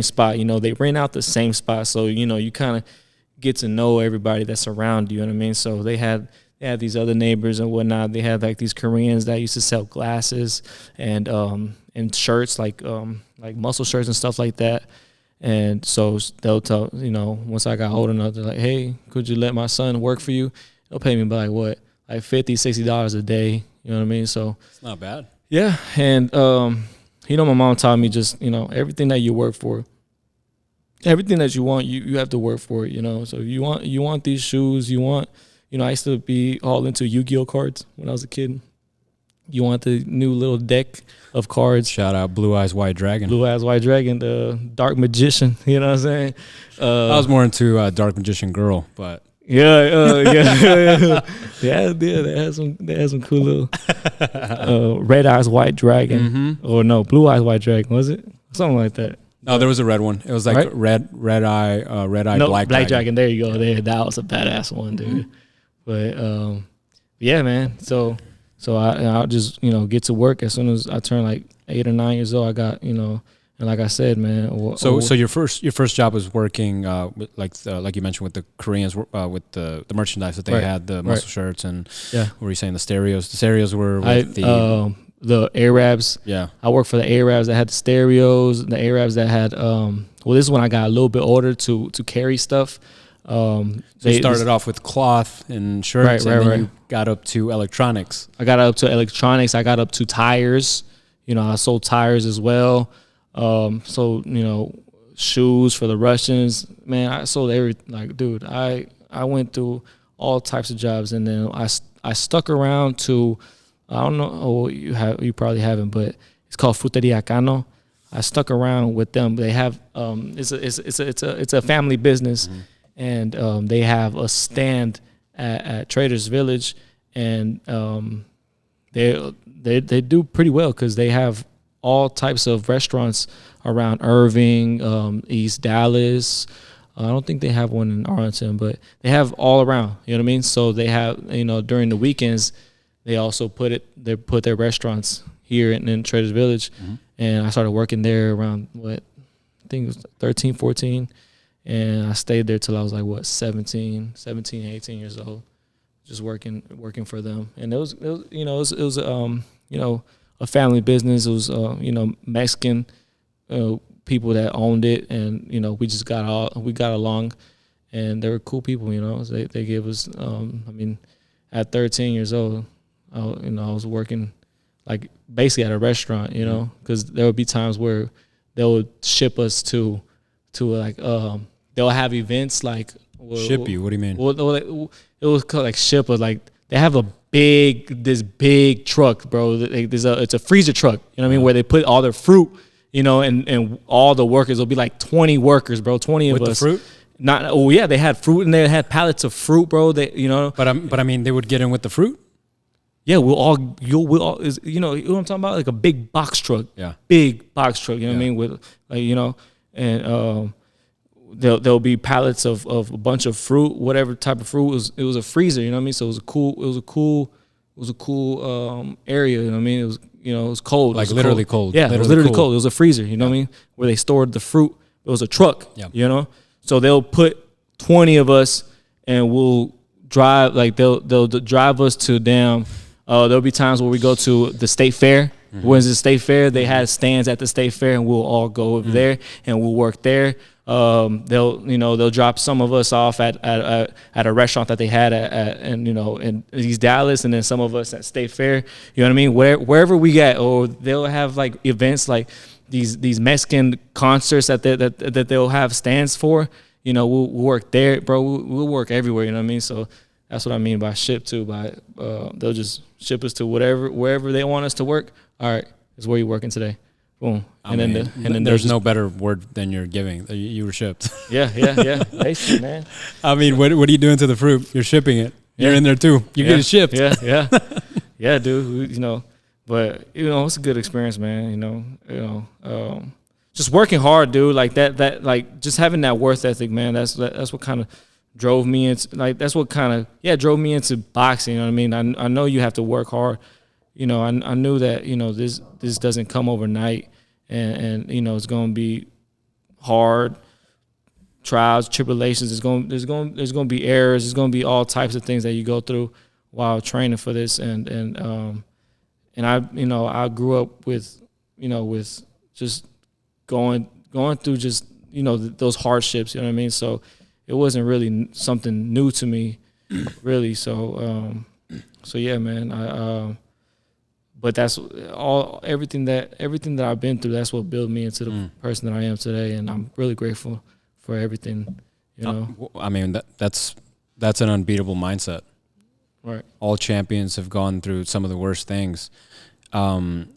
spot. You know, they rent out the same spot, so you know, you kind of get to know everybody that's around you. You know what I mean? So they had they had these other neighbors and whatnot. They had like these Koreans that used to sell glasses and shirts like muscle shirts and stuff like that. And so they'll tell, once I got old enough, they're like, hey, could you let my son work for you? They'll pay me by like $50, $60 a day. You know what I mean? So it's not bad. Yeah. And, my mom taught me just, everything that you work for, everything that you want, you have to work for it, So if you want these shoes, I used to be all into Yu-Gi-Oh cards when I was a kid. You want the new little deck of cards. Shout out Blue Eyes White Dragon. Blue Eyes White Dragon, the Dark Magician. You know what I'm saying? I was more into Dark Magician Girl, but yeah. They had some cool little Red Eyes White Dragon, or no, Blue Eyes White Dragon, was it? Something like that. No, there was a red one. It was like red eye Black Dragon. There you go. That was a badass one, dude. But yeah, man. So I'll just get to work as soon as I turn like 8 or 9 years old. I got and like I said, man. So your first job was working with like you mentioned with the Koreans with the merchandise that they had, the muscle shirts and what were you saying, the stereos? The stereos were with the Arabs. Yeah, I worked for the Arabs that had the stereos. The Arabs that had this is when I got a little bit older to carry stuff. So you started off with cloth and shirts, and then you got up to electronics. I got up to electronics. I got up to tires. I sold tires as well. So shoes for the Russians. Man, I sold everything. Like, dude, I went through all types of jobs, and then I stuck around to, I don't know. Oh, you probably haven't, but it's called Fruteria Cano. I stuck around with them. They have it's a family business. And they have a stand at Traders Village, and they do pretty well because they have all types of restaurants around Irving, East Dallas. I don't think they have one in Arlington, but they have all around. You know what I mean? So they have during the weekends, they also put their restaurants here in Traders Village, and I started working there around I think it was 13, 14. And I stayed there till I was like 17, 18 years old, just working for them. And it was a family business. It was Mexican people that owned it, and we just got along, and they were cool people. They gave us. At 13 years old, I was working like basically at a restaurant. Because there would be times where they would ship us to like they'll have events like ship you. What do you mean? Well, it was called like ship, but like they have this big truck, bro. It's a freezer truck. You know what I mean? Where they put all their fruit. And all the workers will be like 20 workers, bro. 20 of us. With the fruit? They had fruit in there. They had pallets of fruit, bro. But I mean, they would get in with the fruit. Yeah, we'll all what I'm talking about? Like a big box truck. Yeah. Big box truck. You know what I mean? With and there'll be pallets of a bunch of fruit, whatever type of fruit. It was a freezer, you know what I mean? So it was a cool area, you know what I mean? It was it was cold. Like literally cold. Yeah, it was literally cold. It was a freezer, you know what I mean? Where they stored the fruit. It was a truck, So they'll put 20 of us and we'll drive, like they'll drive us to there'll be times where we go to the state fair. When it's the state fair, they had stands at the state fair, and we'll all go over there and we'll work there. They'll drop some of us off at a restaurant that they had in East Dallas, and then some of us at State Fair. You know what I mean? Wherever we get, or they'll have like events like these Mexican concerts that they'll have stands for. We'll work there, bro. We'll work everywhere. You know what I mean? So that's what I mean by ship too. They'll just ship us to wherever they want us to work. All right, is where you working today. Boom. And then there's no better word than you're giving. You were shipped. Yeah. Basically, man. I mean, what are you doing to the fruit? You're shipping it. You're in there too. You get it shipped. Yeah. Yeah, dude. But it's a good experience, man. Just working hard, dude. Like that like just having that worth ethic, man. That's what kind of drove me into drove me into boxing. You know what I mean? I know you have to work hard. I knew that this doesn't come overnight, and it's going to be hard, trials, tribulations. There's going to be errors. There's going to be all types of things that you go through while training for this, and I grew up with with just going through just those hardships. You know what I mean? So it wasn't really something new to me, really. So yeah, man. But that's everything that I've been through. That's what built me into the person that I am today, and I'm really grateful for everything. I mean, that's an unbeatable mindset. Right. All champions have gone through some of the worst things. And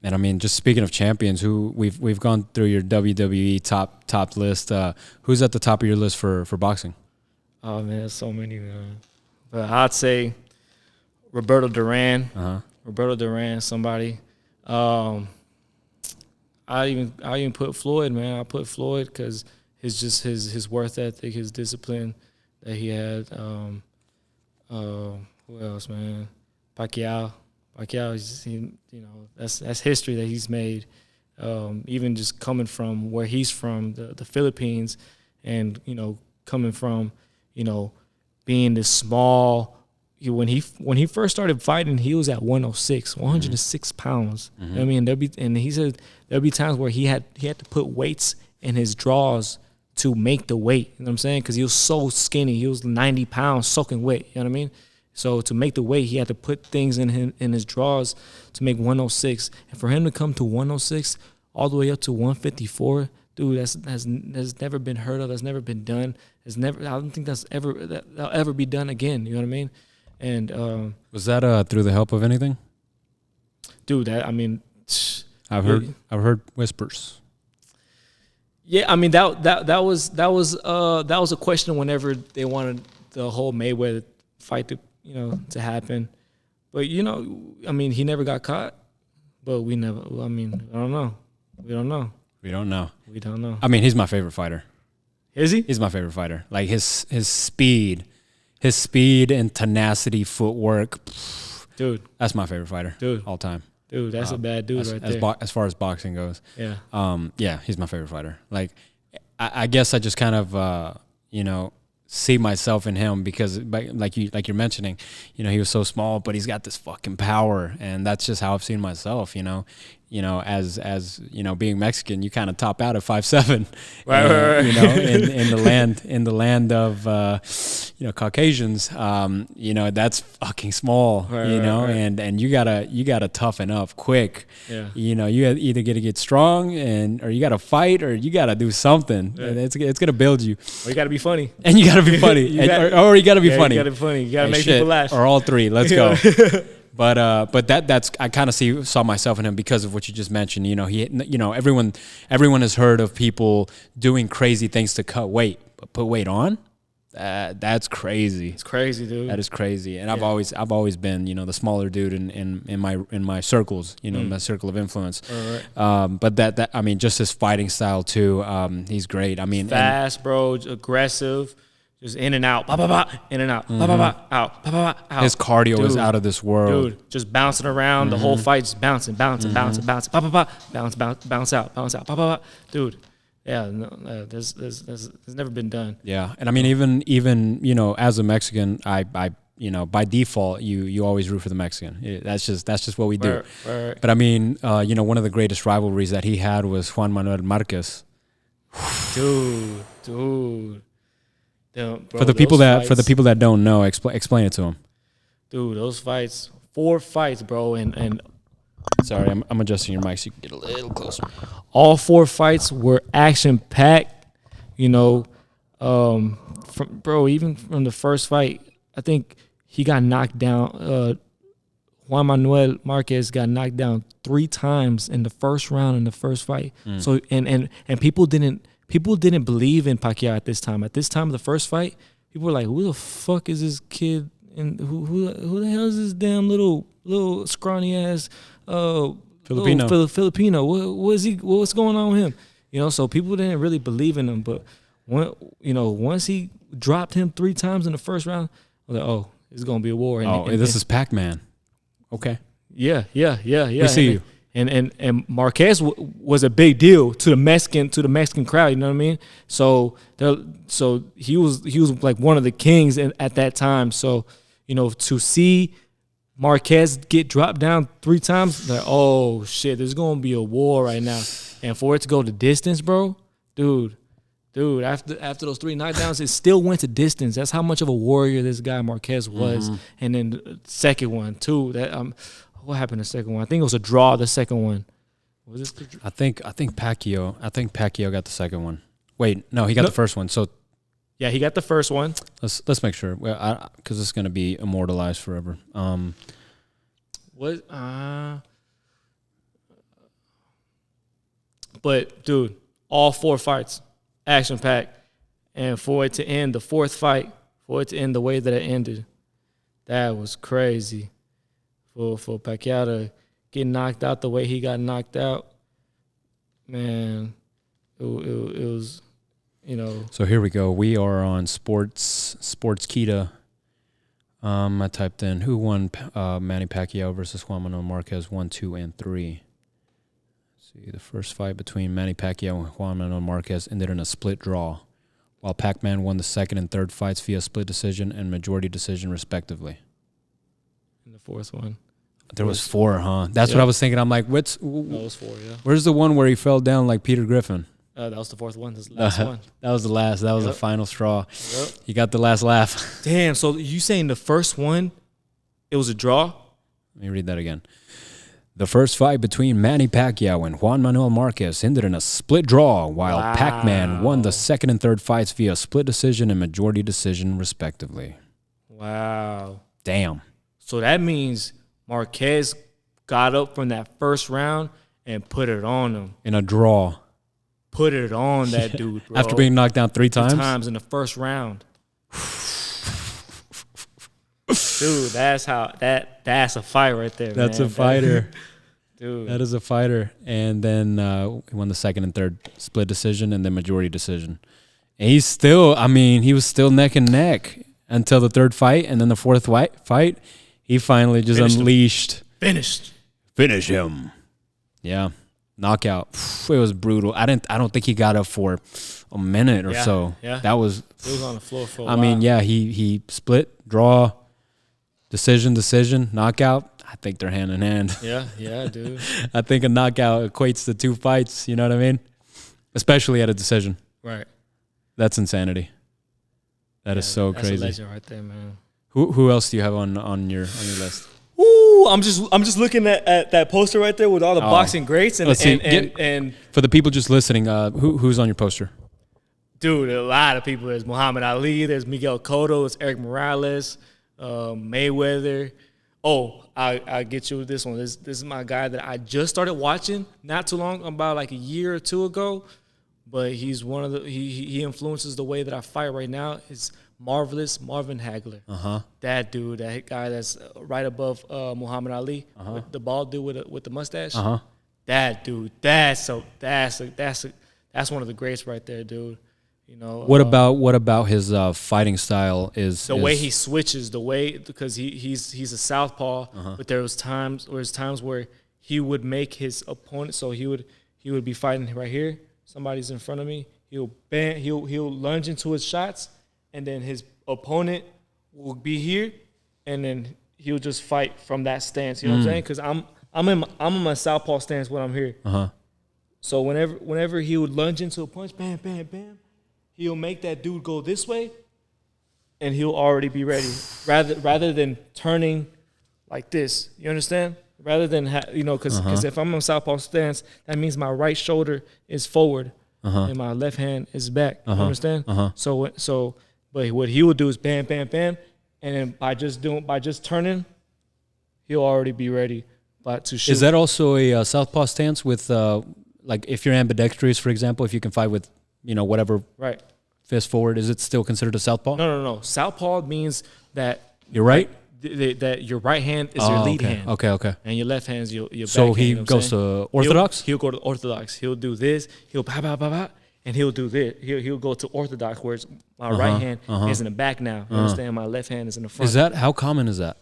I mean, just speaking of champions, who we've gone through your WWE top list. Who's at the top of your list for boxing? Oh man, there's so many, man. But I'd say Roberto Duran. Roberto Duran, somebody. I even put Floyd, man. I put Floyd because his worth ethic, his discipline that he had. Who else, man? Pacquiao, that's history that he's made. Even just coming from where he's from, the Philippines, and coming from being this small. When he first started fighting, he was at 106 pounds. You know what I mean, and he said there'd be times where he had to put weights in his draws to make the weight. You know what I'm saying? Because he was so skinny. He was 90 pounds soaking wet. You know what I mean? So to make the weight, he had to put things in his draws to make 106. And for him to come to 106 all the way up to 154, dude, that's never been heard of. That's never been done. I don't think that'll ever be done again. You know what I mean? And was that through the help of anything? Dude, I've heard whispers. Yeah, I mean that was a question whenever they wanted the whole Mayweather fight to happen. But he never got caught. But I don't know. We don't know. I mean, he's my favorite fighter. Is he? He's my favorite fighter. Like his speed and tenacity, footwork. Dude, that's my favorite fighter. Dude, all time. Dude, that's a bad dude there. As far as boxing goes. Yeah. Yeah, he's my favorite fighter. Like, I guess I just kind of, see myself in him because, like you're mentioning, he was so small, but he's got this fucking power, and that's just how I've seen myself. As being Mexican, you kind of top out at 5'7", right. in the land of Caucasians, that's fucking small, right. and you gotta toughen up quick. Yeah. You either got to get strong or you gotta fight or you gotta do something. Yeah. And it's gonna build you. Or you gotta be funny. And you gotta be funny. You gotta be funny. You gotta be funny. You gotta make people laugh. Or all three. Let's go. But that's I kind of saw myself in him because of what you just mentioned. Everyone has heard of people doing crazy things to cut weight, but put weight on. That's crazy. It's crazy, dude. That is crazy. And I've always been the smaller dude in my circles, my circle of influence. Right. But that I mean, just his fighting style too. He's great. I mean, fast, bro, aggressive. Just in and out, in and out, out. His cardio is out of this world. Dude, just bouncing around the whole fight, just bouncing, bounce out. Dude, yeah, no, there's never been done. Yeah, and I mean, even as a Mexican, I by default, you always root for the Mexican. That's just what we do. Right. But I mean, one of the greatest rivalries that he had was Juan Manuel Marquez. Dude. Damn, bro, for the people that don't know, explain it to them. Dude, those fights, 4 fights, bro, and sorry, I'm adjusting your mic so you can get a little closer. All 4 fights were action packed. Even from the first fight, I think he got knocked down. Juan Manuel Marquez got knocked down 3 times in the first round in the first fight. So and people didn't believe in Pacquiao at this time. At this time of the first fight, people were like, "Who the fuck is this kid? And who the hell is this damn little scrawny ass Filipino? Filipino? What's going on with him? So people didn't really believe in him. But once he dropped him 3 times in the first round, I was like, "Oh, it's gonna be a war." This is Pac-Man. Okay. Yeah. We see you. And Marquez was a big deal to the Mexican crowd. You know what I mean? So he was like one of the kings at that time. So to see Marquez get dropped down 3 times, like, oh shit, there's gonna be a war right now. And for it to go to distance, bro, dude, after those 3 knockdowns, it still went to distance. That's how much of a warrior this guy Marquez was. And then the second one too. That what happened the second one? I think it was a draw. The second one was it? I think Pacquiao got the second one. Wait, no, he got the first one. So yeah, he got the first one. Let's make sure, because it's gonna be immortalized forever. But dude, all 4 fights, action packed, and for it to end the 4th fight, for it to end the way that it ended, that was crazy. For Pacquiao to get knocked out the way he got knocked out, man, it was. So here we go. We are on Sports Kita. I typed in who won Manny Pacquiao versus Juan Manuel Marquez 1, 2, and 3. Let's see, the first fight between Manny Pacquiao and Juan Manuel Marquez ended in a split draw, while Pac-Man won the second and third fights via split decision and majority decision, respectively. And the 4th one. There was 4, huh? That's what I was thinking. I'm like, No, it was 4, yeah. Where's the one where he fell down like Peter Griffin? That was the 4th one. This last one. That was the last. That was the final straw. Yep. He got the last laugh. Damn. So you saying the first one, it was a draw? Let me read that again. The first fight between Manny Pacquiao and Juan Manuel Marquez ended in a split draw, while Pac-Man won the second and third fights via split decision and majority decision, respectively. Wow. Damn. So that means Marquez got up from that first round and put it on him. In a draw. Put it on that dude, bro. After being knocked down 3 times? 3 times in the first round. Dude, that's a fight right there, man. That's a fighter. Dude. That is a fighter. And then he won the second and third split decision and then majority decision. And he was still neck and neck until the 3rd fight. And then the 4th fight, he finally just unleashed. Finish him. Yeah. Knockout. It was brutal. I don't think he got up for a minute or so. Yeah. That was. It was on the floor for a while. I mean, yeah, he split, draw, decision, knockout. I think they're hand in hand. Yeah, dude. I think a knockout equates to 2 fights. You know what I mean? Especially at a decision. Right. That's insanity. That is so crazy. That's a legend right there, man. Who else do you have on your list? Ooh, I'm just looking at that poster right there with all the boxing greats and for the people just listening, who's on your poster? Dude, a lot of people. There's Muhammad Ali, there's Miguel Cotto, there's Eric Morales, Mayweather. Oh, I'll get you with this one. This is my guy that I just started watching not too long, about like a year or 2 ago. But he's one of the he influences the way that I fight right now. Is Marvelous Marvin Hagler. That dude, that guy that's right above Muhammad Ali, the bald dude with the mustache. That dude, that's one of the greats right there, dude. You know. What about his fighting style? Is the way he switches, because he's a southpaw, but there was times where he would make his opponent, so he would be fighting right here. Somebody's in front of me. He'll lunge into his shots, and then his opponent will be here, and then he'll just fight from that stance. You know what I'm saying? Because I'm in my southpaw stance when I'm here. So whenever he would lunge into a punch, bam, bam, bam, he'll make that dude go this way, and he'll already be ready. Rather than turning like this, you understand? Rather than because if I'm on southpaw stance, that means my right shoulder is forward and my left hand is back. You understand? So, but what he would do is bam, bam, bam, and then by just turning, he'll already be ready to shoot. Is that also a southpaw stance with like if you're ambidextrous, for example, if you can fight with whatever fist forward, is it still considered a southpaw? No. Southpaw means that you're right. That your right hand is your lead hand. Okay. And your left hand is your back so hand. he goes to orthodox? He'll go to orthodox. He'll do this. He'll ba, and he'll do this. He'll go to orthodox, where my right hand is in the back now. You understand? My left hand is in the front. How common is that?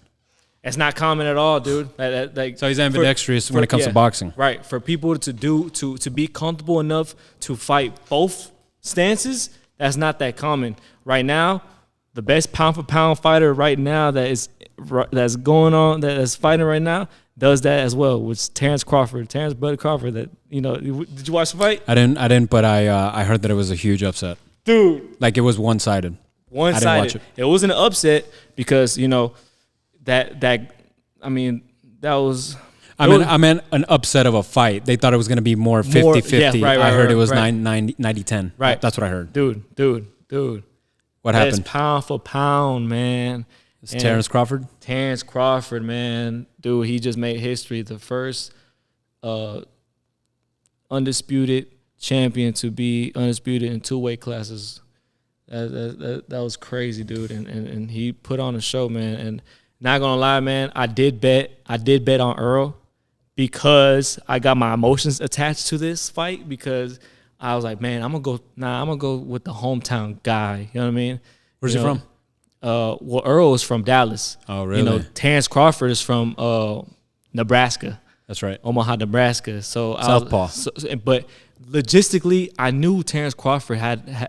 It's not common at all, dude. So he's ambidextrous when it comes to boxing. Right. For people to be comfortable enough to fight both stances, that's not that common. Right now, the best pound for pound fighter right now that's going on, that's fighting right now, does that as well, which is Terrence Crawford, Terrence Bud Crawford. That, you know, did you watch the fight? I didn't, but I heard that it was a huge upset. Dude. Like, it was one-sided. One-sided. I didn't watch it. It wasn't an upset because, you know, that was... I meant an upset of a fight. They thought it was going to be more 50-50. Yeah, right, I heard it was right. 90-10. Right. That's what I heard. Dude. What happened? Pound for pound, man. It's Terrence Crawford? Terrence Crawford, man. Dude, he just made history. The first undisputed champion to be undisputed in 2 weight classes. That was crazy, dude. And he put on a show, man. And not gonna lie, man, I did bet on Earl because I got my emotions attached to this fight, because I was like, man, I'm gonna go with the hometown guy. You know what I mean? Where's he from? Well, Earl is from Dallas. Oh, really? You know, Terrence Crawford is from Nebraska. That's right. Omaha, Nebraska. So Southpaw. But logistically, I knew Terrence Crawford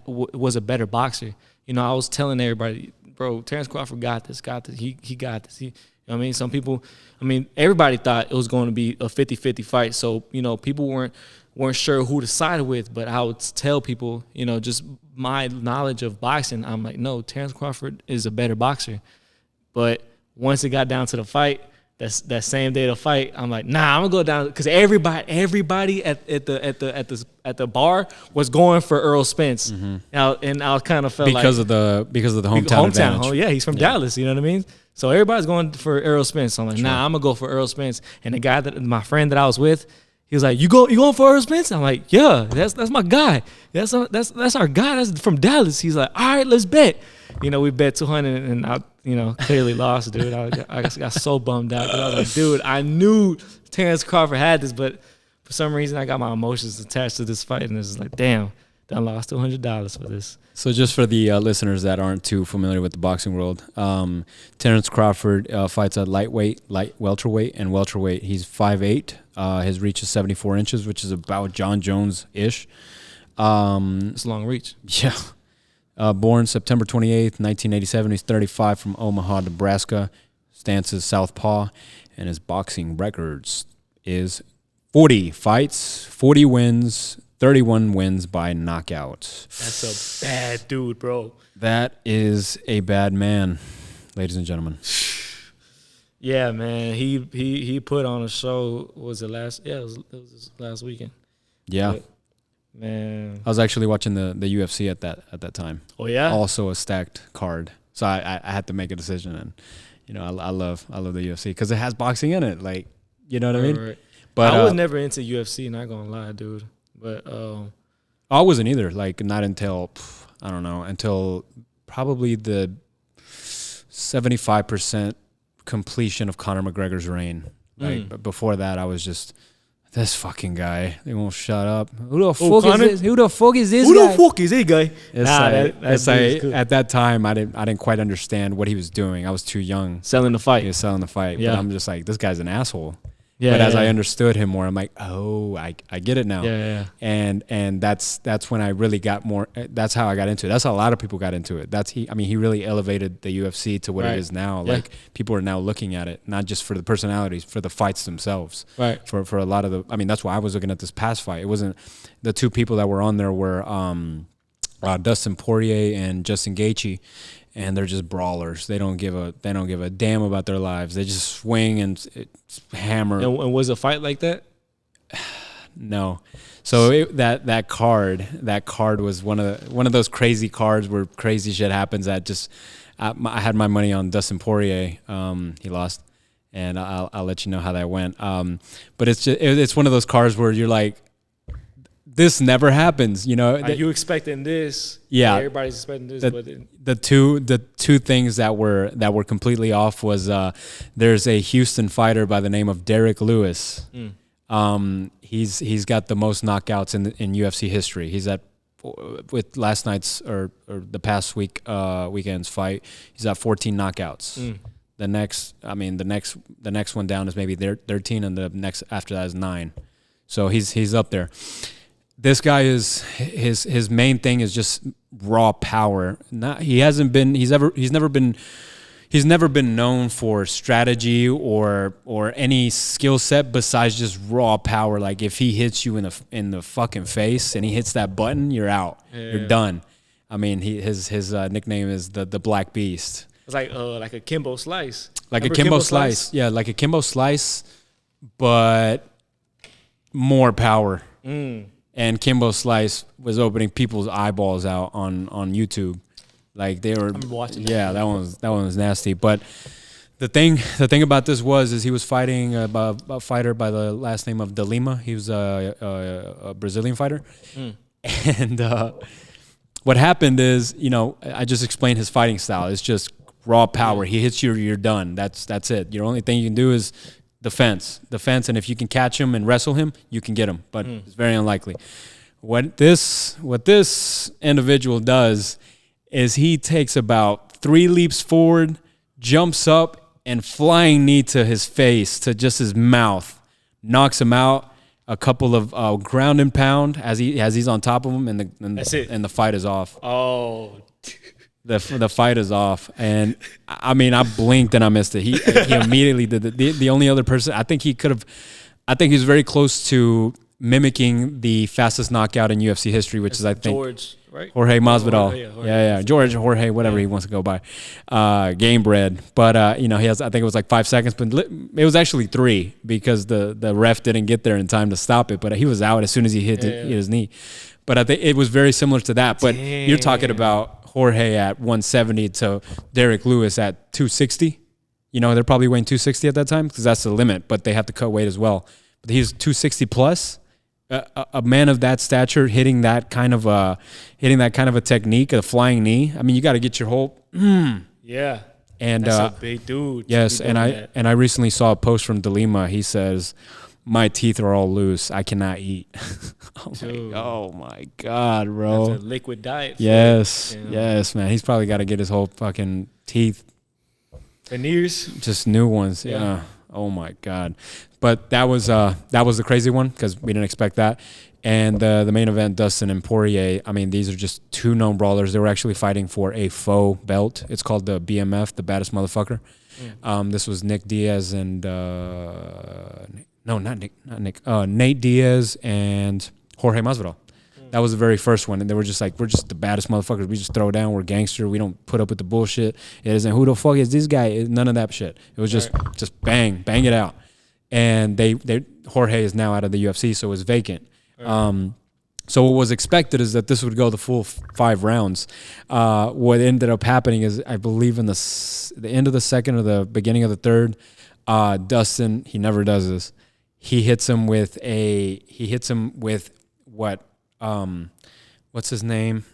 was a better boxer. You know, I was telling everybody, bro, Terrence Crawford got this. He got this. You know what I mean? Some people, everybody thought it was going to be a 50-50 fight. So, you know, people weren't sure who to side with, but I would tell people, you know, just my knowledge of boxing, I'm like, no, Terrence Crawford is a better boxer. But once it got down to the fight, that same day of the fight, I'm like, nah, I'm gonna go down, because everybody at the bar was going for Earl Spence. Mm-hmm. And I kind of felt because of the hometown advantage. Oh yeah, he's from Dallas. You know what I mean? So everybody's going for Earl Spence. So I'm like, nah, I'm gonna go for Earl Spence. And the guy my friend that I was with, he was like, you going for Earl Spence? I'm like, yeah, that's my guy. That's our guy. That's from Dallas. He's like, all right, let's bet. You know, we bet 200, and I, you know, clearly lost, dude. I got so bummed out. I was like, dude, I knew Terrence Crawford had this, but for some reason I got my emotions attached to this fight, and it's like, damn, done lost $200 for this. So just for the listeners that aren't too familiar with the boxing world, Terrence Crawford fights at lightweight, welterweight, and welterweight. He's 5'8". His reach is 74 inches, which is about John Jones-ish. It's a long reach. Yeah. Born September 28th, 1987. He's 35, from Omaha, Nebraska. Stance is southpaw, and his boxing records is 40 fights, 40 wins, 31 wins by knockout. That's a bad dude, bro. That is a bad man, ladies and gentlemen. Yeah, man. He put on a show. Was it last? Yeah, it was last weekend. Yeah. But, man, I was actually watching the UFC at that time. Oh yeah. Also a stacked card, so I had to make a decision, and you know I love the UFC because it has boxing in it, like, you know what I mean. Right. But I was never into UFC, not gonna lie, dude. But I wasn't either. Like, not until I don't know, until probably the 75% completion of Conor McGregor's reign. Like before that, I was just, this fucking guy. They won't shut up. Who the fuck is this? Who the fuck is this guy? Who the fuck is this guy? It's like cool. At that time, I didn't quite understand what he was doing. I was too young. Selling the fight. He was selling the fight. Yeah. But I'm just like, this guy's an asshole. Yeah, but as I understood him more, I'm like, oh, I get it now. Yeah. And that's when I really got more. That's how I got into it. That's how a lot of people got into it. He really elevated the UFC to what it is now. Yeah. Like, people are now looking at it, not just for the personalities, for the fights themselves. Right. For a lot of the, that's why I was looking at this past fight. It wasn't, the two people that were on there were Dustin Poirier and Justin Gaethje. And they're just brawlers. They don't give a damn about their lives. They just swing and hammer. And was a fight like that? No. So that card was one of those crazy cards where crazy shit happens. That just I had my money on Dustin Poirier. He lost, and I'll let you know how that went. But it's one of those cards where you're like, this never happens, you know. Are you expecting this? Yeah, everybody's expecting this. The two things that were completely off was there's a Houston fighter by the name of Derek Lewis. He's got the most knockouts in UFC history. He's at, with last night's or the past weekend's fight, he's at 14 knockouts. The next one down is maybe 13, and the next after that is 9. So he's up there. this guy is his main thing is just raw power. He's never been known for strategy or any skill set besides just raw power. Like if he hits you in the fucking face and he hits that button, you're out. Yeah. You're done. I mean, his nickname is the Black Beast. It's like a Kimbo Slice. Like a Kimbo Slice. Yeah, like a Kimbo Slice, but more power. And Kimbo Slice was opening people's eyeballs out on YouTube. Like they were watching. Yeah, that one was nasty. But the thing about this is he was fighting a fighter by the last name of De Lima. He was a Brazilian fighter. And what happened is, I just explained his fighting style. It's just raw power. He hits you, you're done. That's it. Your only thing you can do is defense, and if you can catch him and wrestle him, you can get him. But it's very unlikely. What this individual does is he takes about 3 leaps forward, jumps up, and flying knee to his face, to just his mouth, knocks him out. A couple of ground and pound as he's on top of him, and the fight is off. Oh. The fight is off, and I mean, I blinked and I missed it. He immediately did it. The only other person, I think he was very close to mimicking the fastest knockout in UFC history, which is, I think, George, right? Jorge Masvidal. Yeah. Jorge, whatever he wants to go by. Game bred. But, he has, I think it was like 5 seconds, but it was actually 3 because the ref didn't get there in time to stop it. But he was out as soon as he hit his knee. But I think it was very similar to that. But you're talking about Jorge at 170 to Derek Lewis at 260. They're probably weighing 260 at that time because that's the limit, but they have to cut weight as well. But he's 260 plus. A man of that stature hitting that kind of a technique, a flying knee. I mean, you got to get your whole. Yeah. And that's a big dude. Yes, and I recently saw a post from De Lima. He says, "My teeth are all loose. I cannot eat." Oh my God, bro! That's a liquid diet. Yes, man. He's probably got to get his whole fucking teeth veneers, just new ones. Yeah. Oh my God. But that was the crazy one because we didn't expect that. And the main event, Dustin and Poirier. I mean, these are just 2 known brawlers. They were actually fighting for a faux belt. It's called the BMF, the baddest motherfucker. This was Nick Diaz and Nate Diaz and Jorge Masvidal. That was the very first one, and they were just like, we're just the baddest motherfuckers. We just throw down. We're gangster. We don't put up with the bullshit. It isn't who the fuck is this guy. None of that shit. It was just bang it out. And Jorge is now out of the UFC, so it's vacant. So what was expected is that this would go the full 5 rounds. What ended up happening is, I believe in the end of the second or the beginning of the third, Dustin, he never does this. He hits him with what's his name?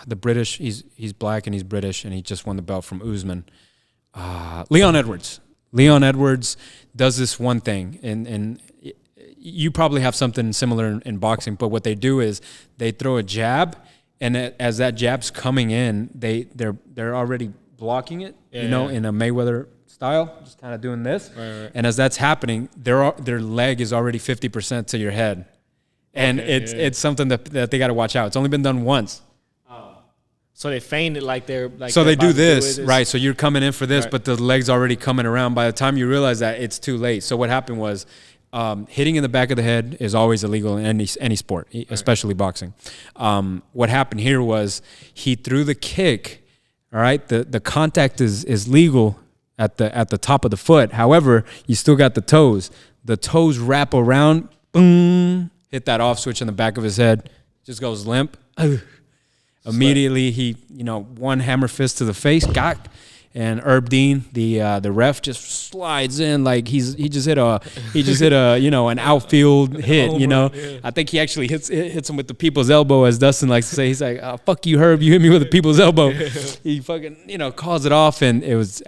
The British. He's black and he's British, and he just won the belt from Usman. Leon Edwards. Leon Edwards does this one thing, and you probably have something similar in boxing, but what they do is they throw a jab, and as that jab's coming in, they're already blocking it, in a Mayweather style, just kind of doing this. Right. And as that's happening, their leg is already 50% to your head. And it's something that they got to watch out. It's only been done once. So they feign it like they're like. So they do this, right? So you're coming in for this, but the leg's already coming around. By the time you realize that, it's too late. So what happened was, hitting in the back of the head is always illegal in any sport, especially boxing. What happened here was he threw the kick. All right, the contact is legal at the top of the foot. However, you still got the toes. The toes wrap around. Boom. Hit that off switch on the back of his head. Just goes limp. Immediately, he, one hammer fist to the face, and Herb Dean, the ref, just slides in like he just hit a an outfield hit. I think he actually hits him with the people's elbow, as Dustin likes to say. He's like, "Fuck you, Herb! You hit me with the people's elbow." He fucking calls it off, and it was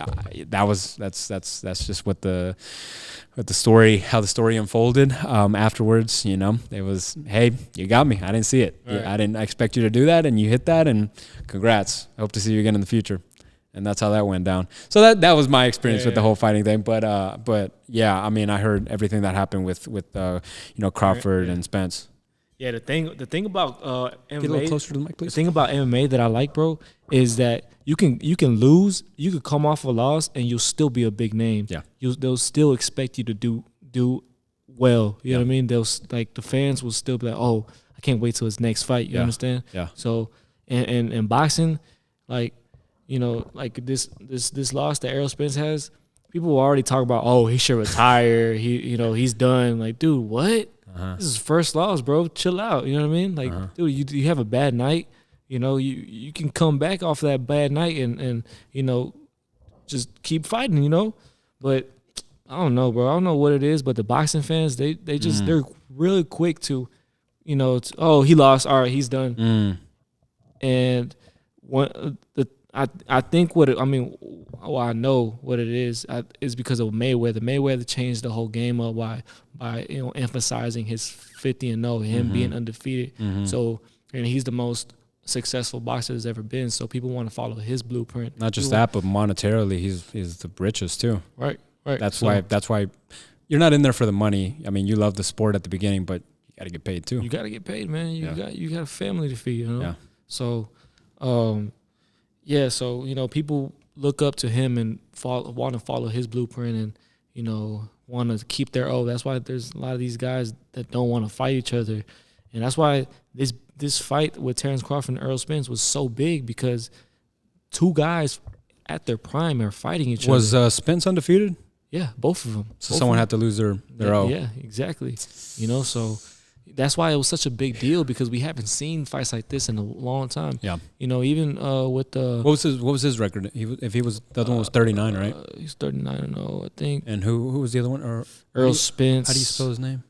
that's just what the story, how the story unfolded. Afterwards, it was, hey, you got me. I didn't see it. Right. I didn't expect you to do that, and you hit that, and congrats. I hope to see you again in the future. And that's how that went down. So that was my experience with the whole fighting thing. But yeah, I mean, I heard everything that happened with Crawford and Spence. Yeah, the thing about MMA. Get a little closer to the mic, please. The thing about MMA that I like, bro, is that you can lose, you could come off a loss, and you'll still be a big name. Yeah, they'll still expect you to do well. You know what I mean? They'll like the fans will still be like, oh, I can't wait till his next fight. You understand? Yeah. So and boxing, like like this loss that Errol Spence has, people will already talk about, oh, he should retire. He's done. Like, dude, what? This is his first loss, bro. Chill out. You know what I mean? Like, dude, you have a bad night. You can come back off that bad night and just keep fighting. But I don't know, bro. I don't know what it is, but the boxing fans, they're really quick to, oh, he lost. All right, he's done. And I think I know what it is because of Mayweather. Mayweather changed the whole game up by emphasizing his 50-0, him being undefeated. So, and he's the most successful boxer there's ever been. So people want to follow his blueprint. Not just that, but monetarily, he's the richest too. Right. That's why you're not in there for the money. I mean, you love the sport at the beginning, but you got to get paid too. You got to get paid, man. You got a family to feed. Yeah. So, so people look up to him and want to follow his blueprint and want to keep their oath. That's why there's a lot of these guys that don't want to fight each other, and that's why this fight with Terrence Crawford and Errol Spence was so big, because two guys at their prime are fighting each other. Was Spence undefeated? Yeah, both of them. So someone had to lose their oath. Yeah, exactly. So that's why it was such a big deal, because we haven't seen fights like this in a long time. Yeah. Even with the what was his record? The other one was 39, right? He's 39-0, I think. And who was the other one? Earl Spence. How do you spell his name?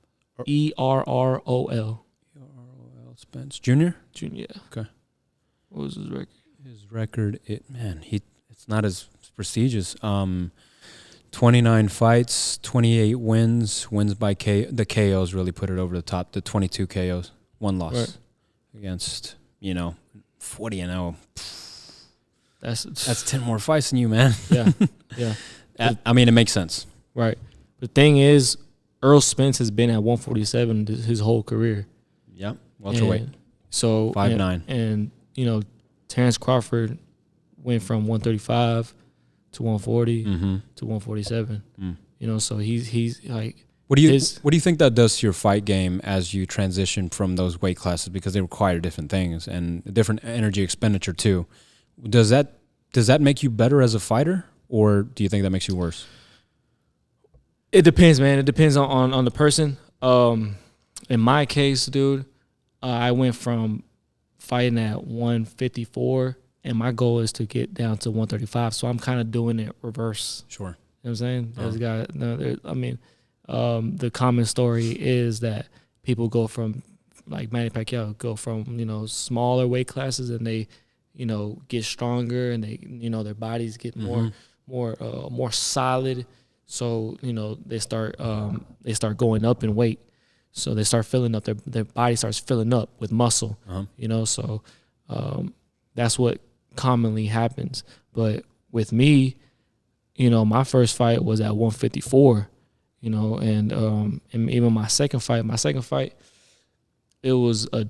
ERROL. Spence Jr. Junior. Okay. What was his record? His record, it's not as prestigious. 29 fights, 28 wins by the KOs really put it over the top. The 22 KOs, one loss against 40-0. That's 10 more fights than you, man. Yeah. I mean, it makes sense. Right. The thing is, Earl Spence has been at 147 his whole career. Yep. Welterweight. So 5'9". And Terrence Crawford went from 135 to 140 to 147. So he's like. What do you think that does to your fight game as you transition from those weight classes, because they require different things and different energy expenditure too? Does that make you better as a fighter, or do you think that makes you worse? It depends, man. It depends on the person. In my case, dude, I went from fighting at 154, and my goal is to get down to 135. So I'm kind of doing it reverse. Sure. You know what I'm saying? The common story is that people go from, like Manny Pacquiao, go from, smaller weight classes, and they, get stronger, and they, their bodies get more solid. So, they start going up in weight. So they start filling up, their body starts filling up with muscle, so that's what commonly happens. But with me, my first fight was at 154, and even my second fight, it was a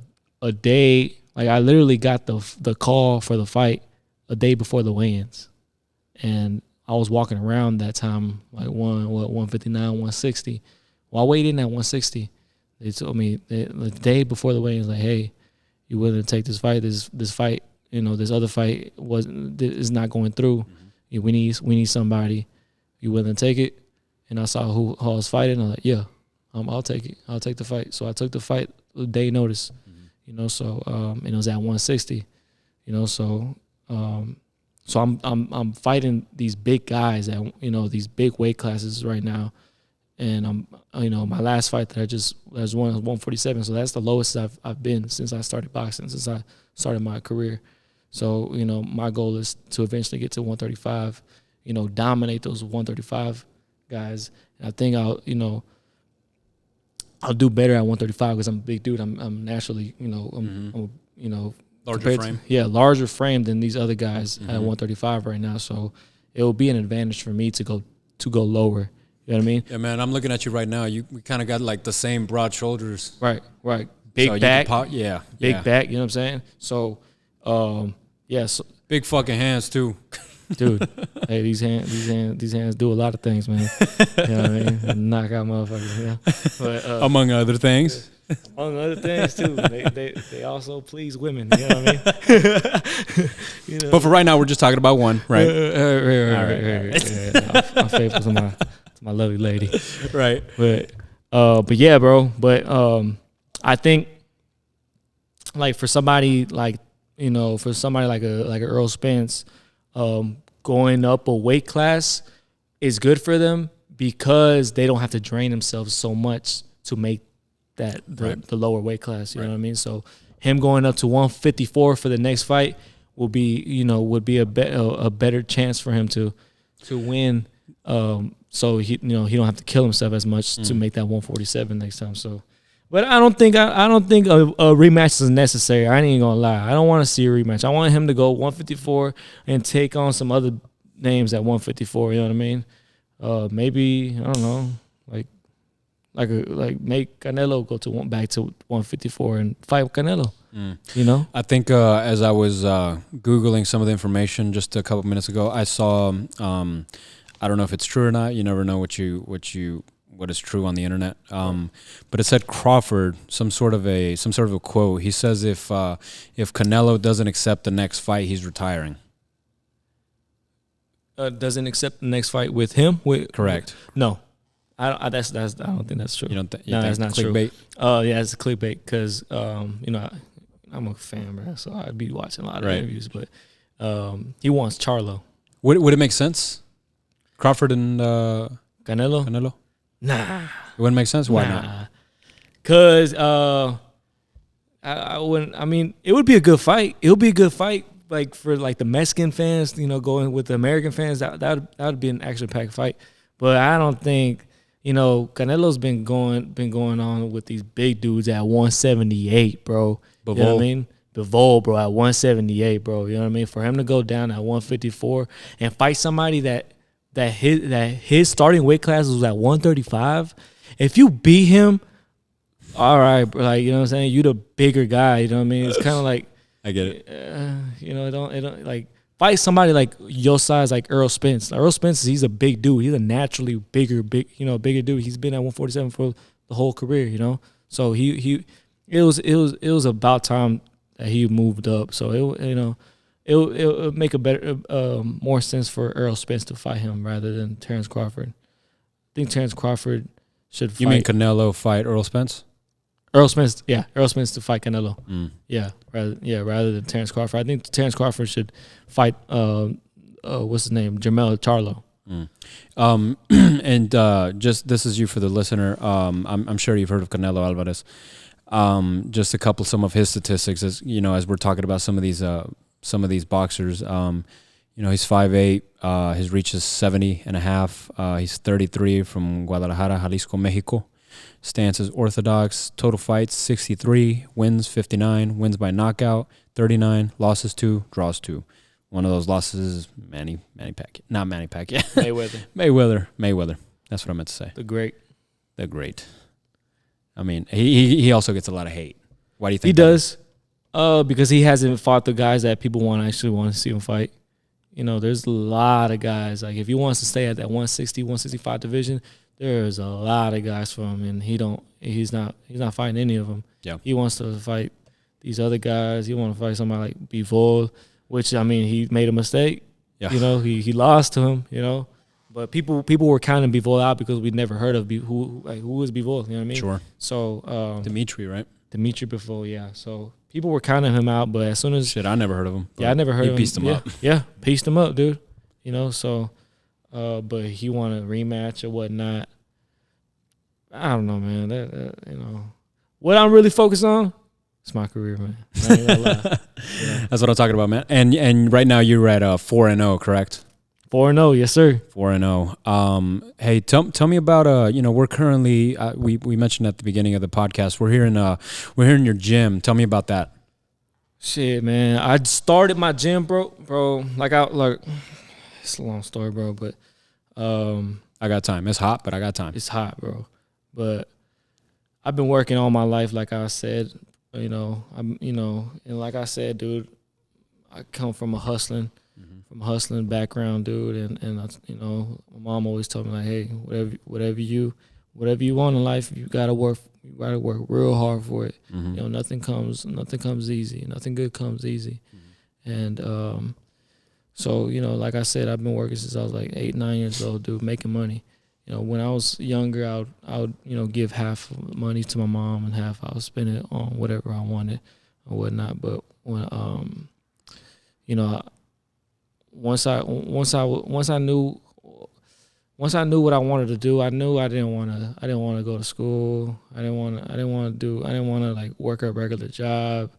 day, like I literally got the call for the fight a day before the weigh-ins. And I was walking around that time, like 159, 160. Well, I weighed in at 160. They told me the day before the weigh-ins, like, hey, you willing to take this fight? This fight, this other fight is not going through. We need somebody. You willing to take it? And I saw who I was fighting. I was like, yeah, I'll take it. I'll take the fight. So I took the fight a day notice. So and it was at 160. So I'm fighting these big guys at these big weight classes right now. And my last fight that I won was 147. So that's the lowest I've been since I started boxing, since I started my career. So, my goal is to eventually get to 135, dominate those 135 guys. And I think I'll do better at 135 because I'm a big dude. I'm naturally, larger frame. Larger frame than these other guys at 135 right now. So it will be an advantage for me to go lower. You know what I mean? Yeah, man, I'm looking at you right now. We kind of got like the same broad shoulders. Right. big so back, big back. You know what I'm saying? So, so, big fucking hands too, dude. Hey, these hands do a lot of things, man. You know what I mean? Knock out motherfuckers. You know? But, among other things. Among other things too, they also please women. You know what I mean? You know? But for right now, we're just talking about one, right? Right. I'm faithful to my lovely lady, right? But yeah, bro. But I think like for somebody like like a Earl Spence, going up a weight class is good for them because they don't have to drain themselves so much to make that the lower weight class. You know what I mean? So him going up to 154 for the next fight would be a better chance for him to win. So he don't have to kill himself as much to make that 147 next time. So, but I don't think a rematch is necessary. I ain't gonna lie. I don't want to see a rematch. I want him to go 154 and take on some other names at 154. You know what I mean? Maybe I don't know, like make Canelo go back to 154 and fight Canelo. You know? I think as I was Googling some of the information just a couple minutes ago, I saw I don't know if it's true or not. You never know what is true on the internet. But it said Crawford, some sort of a quote. He says if Canelo doesn't accept the next fight, he's retiring. Doesn't accept the next fight with him? Correct. No. I don't think that's true. You don't think that's not clickbait? True. Yeah, it's a clickbait because I'm a fan, bro, so I'd be watching a lot of interviews. But he wants Charlo. Would it make sense? Crawford and Canelo? Nah, it wouldn't make sense. Why not? Because I wouldn't. I mean, it would be a good fight. It would be a good fight, like for like the Mexican fans, going with the American fans. That would be an action-packed fight. But I don't think. Canelo's been going on with these big dudes at 178, bro. Bivol. You know what I mean? Bivol, bro, at 178, bro. You know what I mean? For him to go down at 154 and fight somebody that his starting weight class was at 135, if you beat him, all right, bro, like, you know what I'm saying? You the bigger guy, you know what I mean? It's kind of like I get it. It don't like fight somebody like your size, like Earl Spence. Earl Spence, he's a big dude. He's a naturally bigger dude. He's been at 147 for the whole career, So it was about time that he moved up. So it would make a better more sense for Earl Spence to fight him rather than Terrence Crawford. I think Terrence Crawford should fight. You mean Canelo fight Earl Spence? Earl Spence to fight Canelo. Rather than Terrence Crawford. I think Terrence Crawford should fight what's his name? Jermell Charlo. And just this is you for the listener. I'm sure you've heard of Canelo Alvarez. Just some of his statistics as we're talking about some of these boxers. He's 5'8", his reach is 70.5. He's 33 from Guadalajara, Jalisco, Mexico. Stance is orthodox. Total fights 63, wins 59, wins by knockout 39, losses 2, draws 2. One of those losses is Manny Pacquiao. Not Manny Pacquiao. Mayweather. That's what I meant to say. The great. I mean, he also gets a lot of hate. Why do you think he does? Because he hasn't fought the guys that people want to see him fight. There's a lot of guys. Like if he wants to stay at that 160, 165 division, there's a lot of guys for him, and he's not fighting any of them. Yeah. He wants to fight these other guys. He wants to fight somebody like Bivol, which I mean he made a mistake. Yeah. He lost to him. But people were counting Bivol out because we'd never heard of who is Bivol. You know what I mean? Sure. So Dimitri, right? Dimitri Bivol, yeah. So people were counting him out, but as soon as I never heard of him. Yeah, I never heard of him. He pieced him up. Yeah, pieced him up, dude. So. But he want a rematch or whatnot. I don't know, man. What I'm really focused on, it's my career, man. I ain't gonna lie. That's what I'm talking about, man. And right now you're at 4-0, correct? 4-0, yes, sir. 4-0. Hey, tell me about we're currently we mentioned at the beginning of the podcast we're here in your gym. Tell me about that. Shit, man. I started my gym, bro. It's a long story, bro, but I got time. It's hot, but I got time. It's hot, bro. But I've been working all my life, like I said. And like I said, dude, I come from a hustling background, dude, and my mom always told me like, hey, whatever you want in life, you gotta work real hard for it. Nothing comes easy. Nothing good comes easy. And so like I said, I've been working since I was like 8-9 years old, dude, making money. When I was younger, I would give half money to my mom and half I would spend it on whatever I wanted or whatnot. But when once I knew what I wanted to do, I knew I didn't want to go to school. I didn't want to like work a regular job.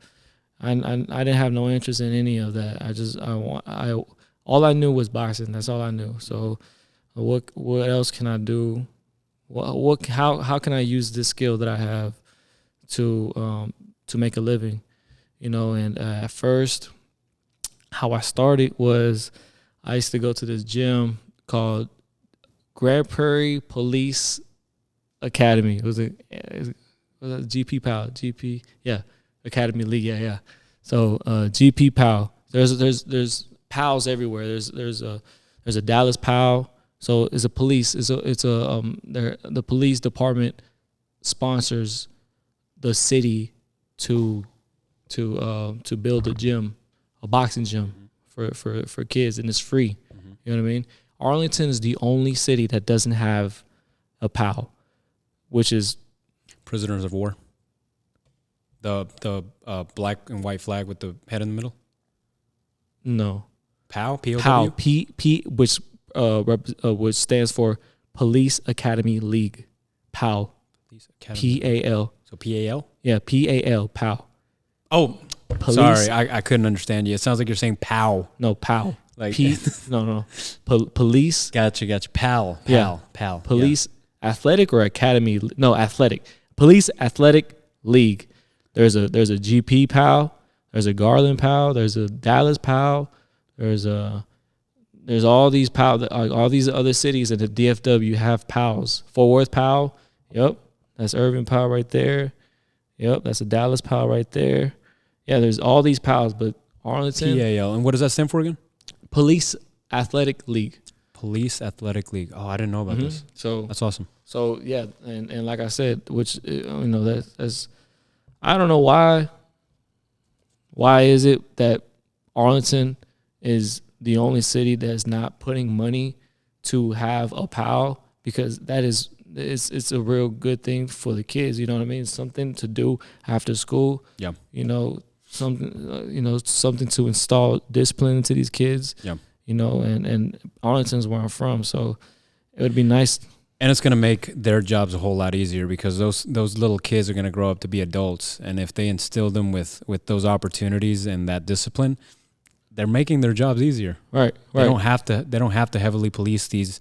I didn't have no interest in any of that. All I knew was boxing. That's all I knew. So what else can I do? How can I use this skill that I have to make a living? And at first, how I started was I used to go to this gym called Grand Prairie Police Academy. It was a GP PAL, Academy League, yeah. So GP PAL. There's PALs everywhere. There's a Dallas PAL. So it's a police. The police department sponsors the city to build a gym, a boxing gym for kids, and it's free. You know what I mean? Arlington is the only city that doesn't have a POW, which is Prisoners of War. The black and white flag with the head in the middle. No. POW. POW. POW. P which stands for Police Academy League. PAL. PAL. So PAL? Yeah, PAL. PAL. Oh, Police. sorry, I couldn't understand you. It sounds like you're saying POW. No, PAL. Like no. Police. Gotcha. PAL. Police Athletic or Academy? No, Athletic. Police Athletic League. There's a GP PAL. There's a Garland PAL. There's a Dallas PAL. There's all these PAL. All these other cities in the DFW have PALs. Fort Worth PAL. Yep, that's Irving PAL right there. Yep, that's a Dallas PAL right there. Yeah, there's all these PALs, but Arlington. PAL. And what does that stand for again? Police Athletic League. Police Athletic League. Oh, I didn't know about this. So that's awesome. So yeah, and like I said, which that's I don't know why. Why is it that Arlington is the only city that's not putting money to have a PAL? Because it's a real good thing for the kids. You know what I mean? Something to do after school. Yeah. Something to install discipline into these kids. Yeah. And Arlington's where I'm from, so it would be nice. And it's going to make their jobs a whole lot easier because those little kids are going to grow up to be adults, and if they instill them with those opportunities and that discipline, they're making their jobs easier. Right. They don't have to heavily police these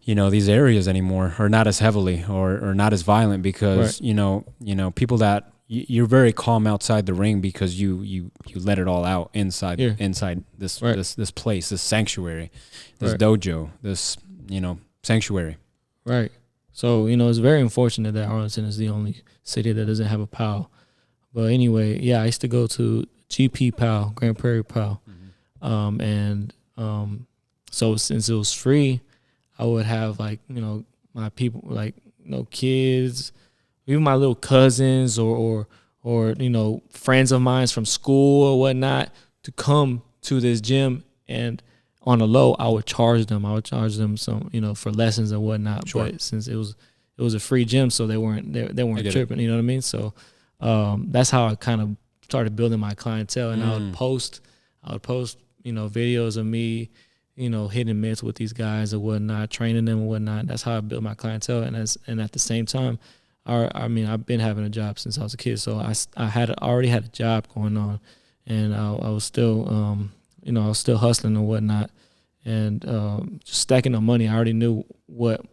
areas anymore, or not as heavily or not as violent because people that you're very calm outside the ring because you let it all out inside this place, this sanctuary, this dojo, this sanctuary. Right. So it's very unfortunate that Arlington is the only city that doesn't have a PAL. But anyway, yeah, I used to go to GP PAL, Grand Prairie PAL, so since it was free, I would have my people kids, even my little cousins or friends of mine from school or whatnot to come to this gym, and on the low I would charge them. Some for lessons and whatnot. Sure. But since it was a free gym, so they weren't tripping. You know what I mean? So that's how I kind of started building my clientele, and I would post videos of me hitting mitts with these guys or whatnot, training them and whatnot. That's how I built my clientele, and at the same time, I've been having a job since I was a kid, so I already had a job going on, and I was still hustling and whatnot, and just stacking up money. I already knew what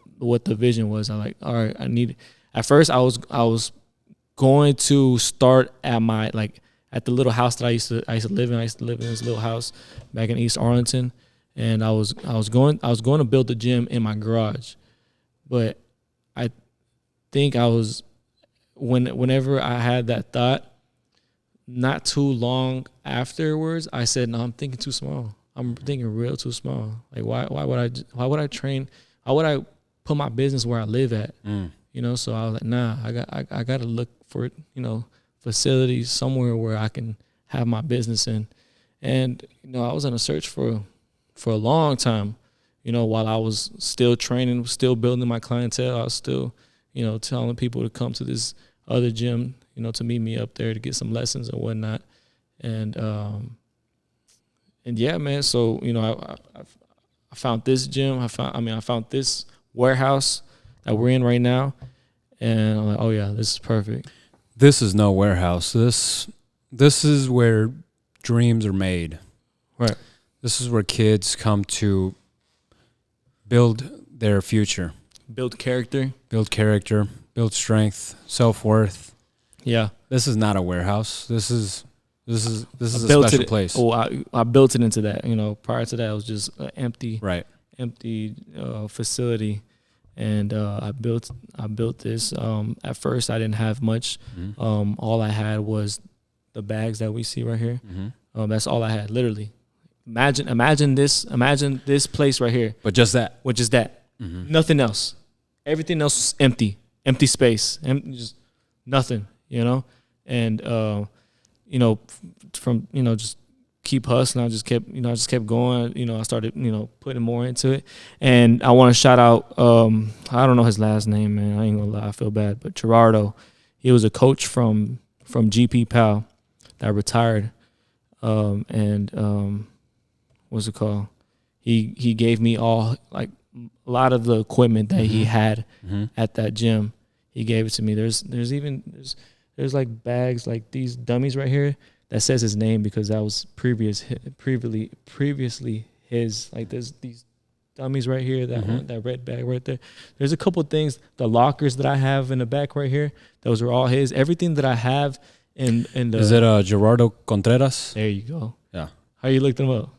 the vision was. I like, all right, at first I was going to start at the little house that I used to live in. I used to live in this little house back in East Arlington, and I was going to build the gym in my garage, but I think I was whenever I had that thought, not too long afterwards, I said, no, I'm thinking too small. I'm thinking real too small. Like, why would I train? Why would I put my business where I live at? You know, so I was like, nah, I got to look for, you know, facilities somewhere where I can have my business in. And, you know, I was on a search for a long time, you know, while I was still training, still building my clientele. I was still, you know, telling people to come to this other gym, you know, to meet me up there to get some lessons and whatnot. And yeah, man. So, you know, I found this gym. I found this warehouse that we're in right now. And I'm like, oh yeah, this is perfect. This is no warehouse. This is where dreams are made. Right. This is where kids come to build their future. Build character. Build strength, self-worth. Yeah. This is not a warehouse. This is a special place. Oh, I built it into that. You know, prior to that, it was just an empty facility, and I built this. At first, I didn't have much. All I had was the bags that we see right here. That's all I had, literally. Imagine this place right here. But just that. With just that. Nothing else. Everything else was empty space, just nothing. You know, and you know, from, you know, just keep hustling. I just kept going. You know, I started, you know, putting more into it. And I want to shout out, I don't know his last name, man. I ain't gonna lie, I feel bad. But Gerardo, he was a coach from GP Pal that retired. What's it called? He gave me all, like, a lot of the equipment that he had at that gym. He gave it to me. There's like bags, like these dummies right here that says his name because that was previously his. Like, there's these dummies right here, that red bag right there. There's a couple of things, the lockers that I have in the back right here, those are all his. Everything that I have in the. Is it Gerardo Contreras? There you go. Yeah. How you looked him up?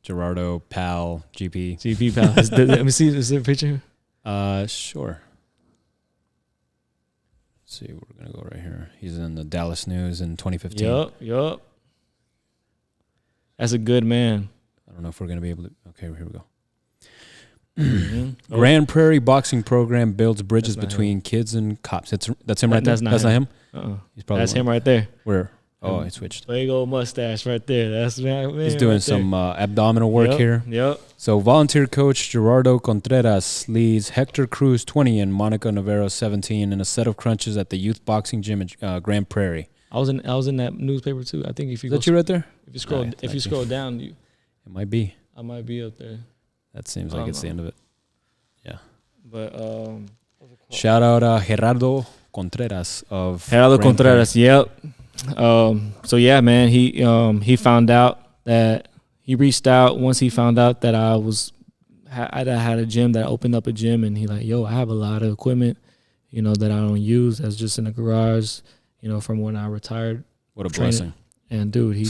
Gerardo Pal GP. GP Pal. Let me see. Is there a picture? Sure. Let's see, we're gonna go right here. He's in the Dallas News in 2015. Yup. That's a good man. I don't know if we're gonna be able to. Okay, here we go. Grand Prairie Boxing Program builds bridges between kids and cops. That's him right there. That's not him. He's probably him right there. Where? Oh, he switched. Big old mustache right there. That's man. He's doing some abdominal work here. Yep. So volunteer coach Gerardo Contreras leads Hector Cruz 20 and Monica Navarro 17 in a set of crunches at the youth boxing gym at Grand Prairie. I was in that newspaper too. I think if you Is that you right there? If you scroll down, it might be. I might be up there. That seems like it's the end of it. Yeah. But shout out Gerardo Contreras of Gerardo Contreras. Yep. So yeah, man, he found out that he reached out once he found out that I had a gym, that I opened up a gym, and he like, yo, I have a lot of equipment, you know, that I don't use, that's just in the garage, you know, from when I retired. What a blessing. And dude, he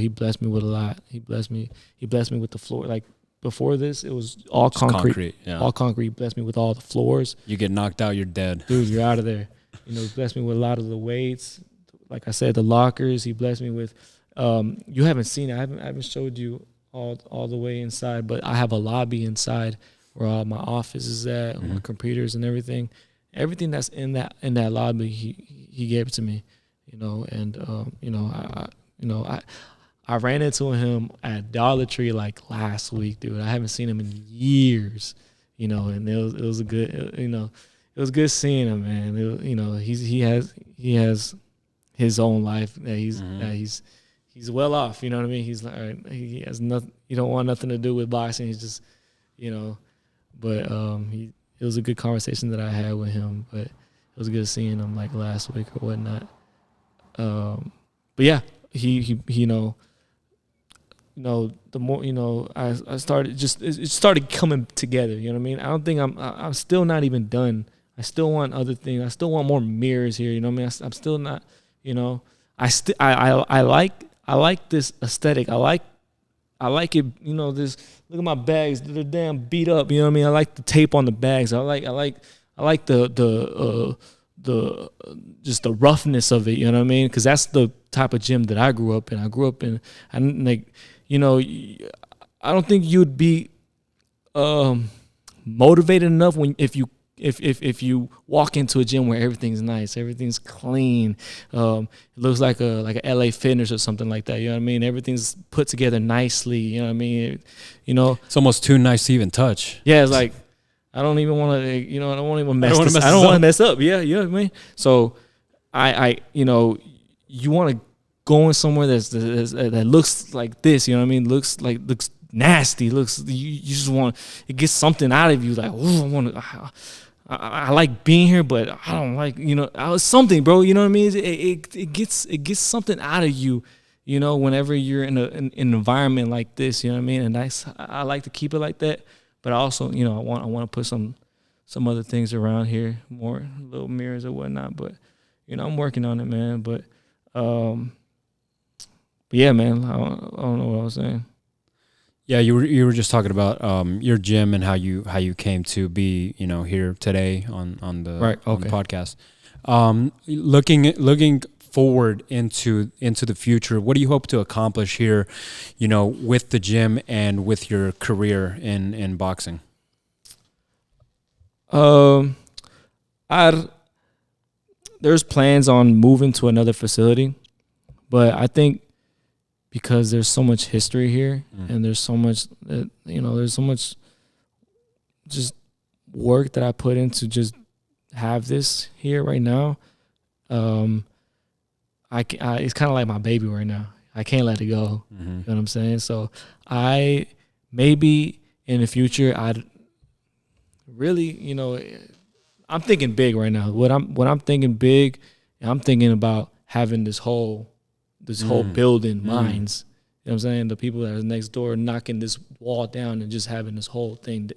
blessed me with a lot. He blessed me with the floor. Like, before this, it was all concrete. Yeah. All concrete. He blessed me with all the floors. You get knocked out, you're dead. Dude, you're out of there. You know, he blessed me with a lot of the weights. Like I said, the lockers. He blessed me with. You haven't seen it. I haven't showed you all the way inside, but I have a lobby inside where all my office is at, my computers and everything. Everything that's in that lobby, he gave it to me. You know, and I ran into him at Dollar Tree like last week, dude. I haven't seen him in years. You know, and it was a good. You know, it was good seeing him, man. You know, he has his own life that he's well off. You know what I mean? He's like, he has nothing. He don't want nothing to do with boxing. He's just, you know. But it was a good conversation that I had with him. But it was good seeing him like last week or whatnot. But yeah, he you know, the more, you know, I started it started coming together. You know what I mean? I don't think I'm still not even done. I still want other things. I still want more mirrors here. You know what I mean? I'm still not. You know, I like this aesthetic. I like it. You know, this. Look at my bags. They're damn beat up. You know what I mean? I like the tape on the bags. I like the just the roughness of it, you know what I mean? Because that's the type of gym that I grew up in. And like, you know, I don't think you'd be motivated enough if you walk into a gym where everything's nice, everything's clean, it looks like a LA Fitness or something like that. You know what I mean? Everything's put together nicely. You know what I mean? It's almost too nice to even touch. Yeah, it's like I don't even want to. You know, I don't want to even mess. I don't want to mess up. Yeah, you know what I mean? So I you know, you want to go in somewhere that looks like this. You know what I mean? Looks nasty. Looks you just want it gets something out of you. Like, ooh, I want to. I like being here, but I don't like, you know, something, bro. You know what I mean? It gets something out of you, you know, whenever you're in an environment like this. You know what I mean? And I like to keep it like that, but also, you know, I want to put some other things around here, more little mirrors or whatnot. But you know, I'm working on it, man. But yeah, man, I don't know what I was saying. Yeah, you were just talking about your gym and how you came to be, you know, here today on the on the podcast. Looking forward into the future, what do you hope to accomplish here, you know, with the gym and with your career in boxing? There's plans on moving to another facility, but I think because there's so much history here and there's so much, you know, there's so much just work that I put into just have this here right now. It's kind of like my baby right now. I can't let it go. You know what I'm saying? So I maybe in the future I'd really, you know, I'm thinking big right now. What I'm thinking big, I'm thinking about having this whole building mines. You know what I'm saying? The people that are next door knocking this wall down and just having this whole thing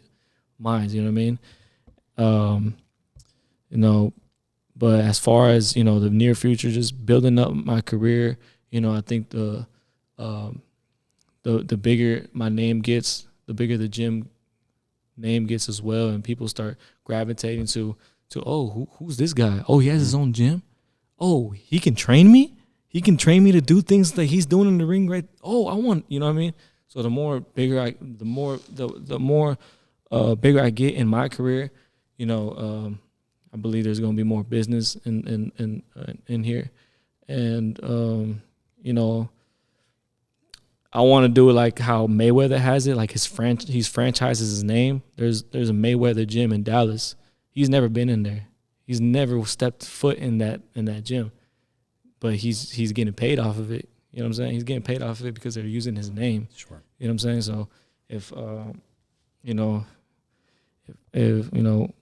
mines, you know what I mean? You know, but as far as, you know, the near future, just building up my career, you know, I think the bigger my name gets, the bigger the gym name gets as well, and people start gravitating to who's this guy? Oh, he has his own gym? Oh, he can train me? He can train me to do things that he's doing in the ring, right? Oh, I want, you know what I mean? So the more bigger I get in my career, you know, I believe there's going to be more business in here, and you know, I want to do it like how Mayweather has it, like he's franchises his name. There's a Mayweather gym in Dallas. He's never been in there. He's never stepped foot in that gym. But he's getting paid off of it. You know what I'm saying? He's getting paid off of it because they're using his name. Sure. You know what I'm saying? So if you know, if you know,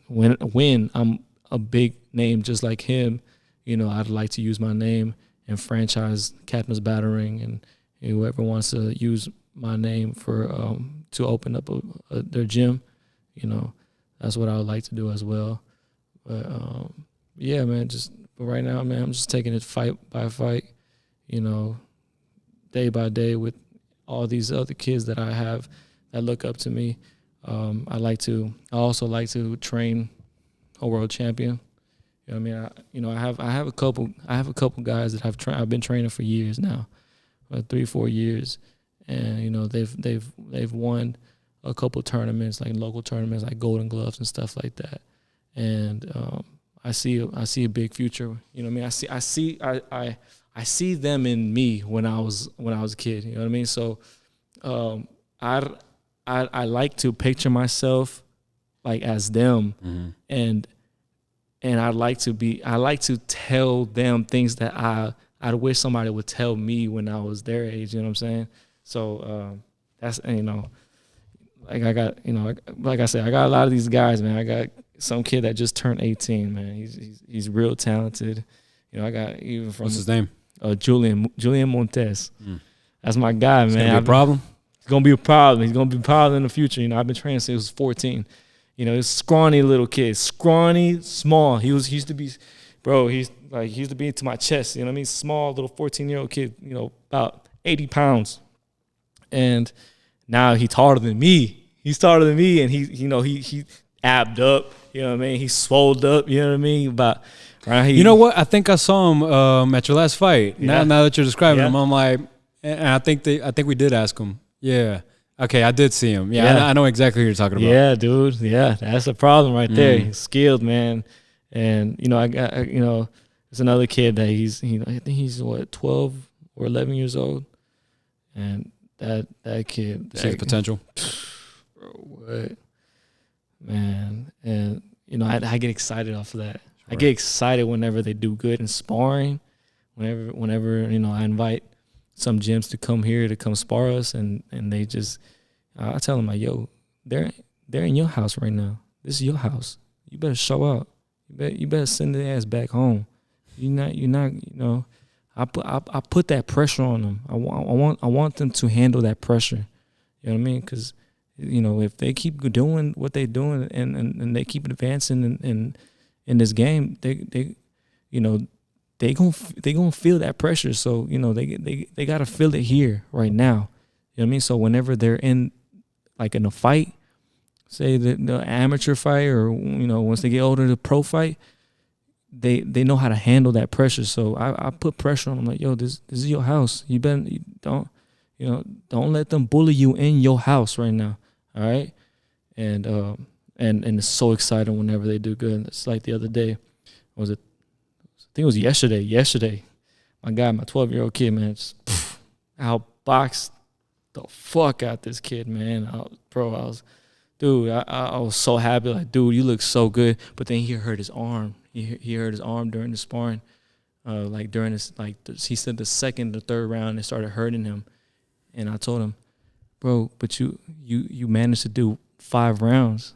when I'm a big name just like him, you know, I'd like to use my name and franchise Capitan's Battering, and whoever wants to use my name for to open up their gym, you know, that's what I would like to do as well. But yeah, man, but right now, man, I'm just taking it fight by fight, you know, day by day with all these other kids that I have that look up to me. I also like to train a world champion. You know what I mean? I have a couple guys that I've been training for years now, 3-4 years, and you know they've won a couple tournaments, like local tournaments, like Golden Gloves and stuff like that, and I see a big future. You know what I mean? I see them in me when I was a kid. You know what I mean? So I like to picture myself like as them, and I like to tell them things that I wish somebody would tell me when I was their age. You know what I'm saying? So that's, you know, like I got, you know, like I said, I got a lot of these guys, man. I got some kid that just turned 18, man. He's real talented. You know, I got even from what's his name? Julian Montes. That's my guy, man. It's gonna be a problem. It's gonna be a problem. He's gonna be a problem in the future. You know, I've been training since he was 14. You know, this scrawny little kid, scrawny, small. He used to be, bro. He used to be to my chest. You know what I mean? Small little 14-year-old kid. You know, about 80 pounds, and now he's taller than me. He's taller than me, and he abbed up. You know what I mean? He's swolled up. You know what I mean? You know what? I think I saw him at your last fight. Yeah. Now that you're describing Yeah. him, I'm like, and I think we did ask him. Yeah. Okay, I did see him. Yeah. I know exactly who you're talking about. Yeah, dude. Yeah, that's a problem right there. He's skilled, man. And I got there's another kid that he's I think he's 12 or 11 years old, and that kid See the potential. Bro, what, man? And I get excited off of that. Sure. I get excited whenever they do good in sparring. Whenever I invite some gyms to come here to come spar us, and they just I tell them like, yo, they're in your house right now. This is your house. You better show up. You better send their ass back home. You're not. I put that pressure on them. I want them to handle that pressure. You know what I mean? Because if they keep doing what they're doing and they keep advancing in this game, they gonna feel that pressure. So they gotta feel it here right now. You know what I mean? So whenever they're in a fight, say the amateur fight, or once they get older, the pro fight, they know how to handle that pressure. So I put pressure on them like, yo, this is your house. You better don't let them bully you in your house right now. All right, and it's so exciting whenever they do good. It's like the other day, I think it was yesterday. My 12-year-old kid, man, just outboxed the fuck out this kid, man. I was so happy. Like, dude, you look so good. But then he hurt his arm. He hurt his arm during the sparring. He said the second or third round, it started hurting him. And I told him, bro, but you managed to do 5 rounds.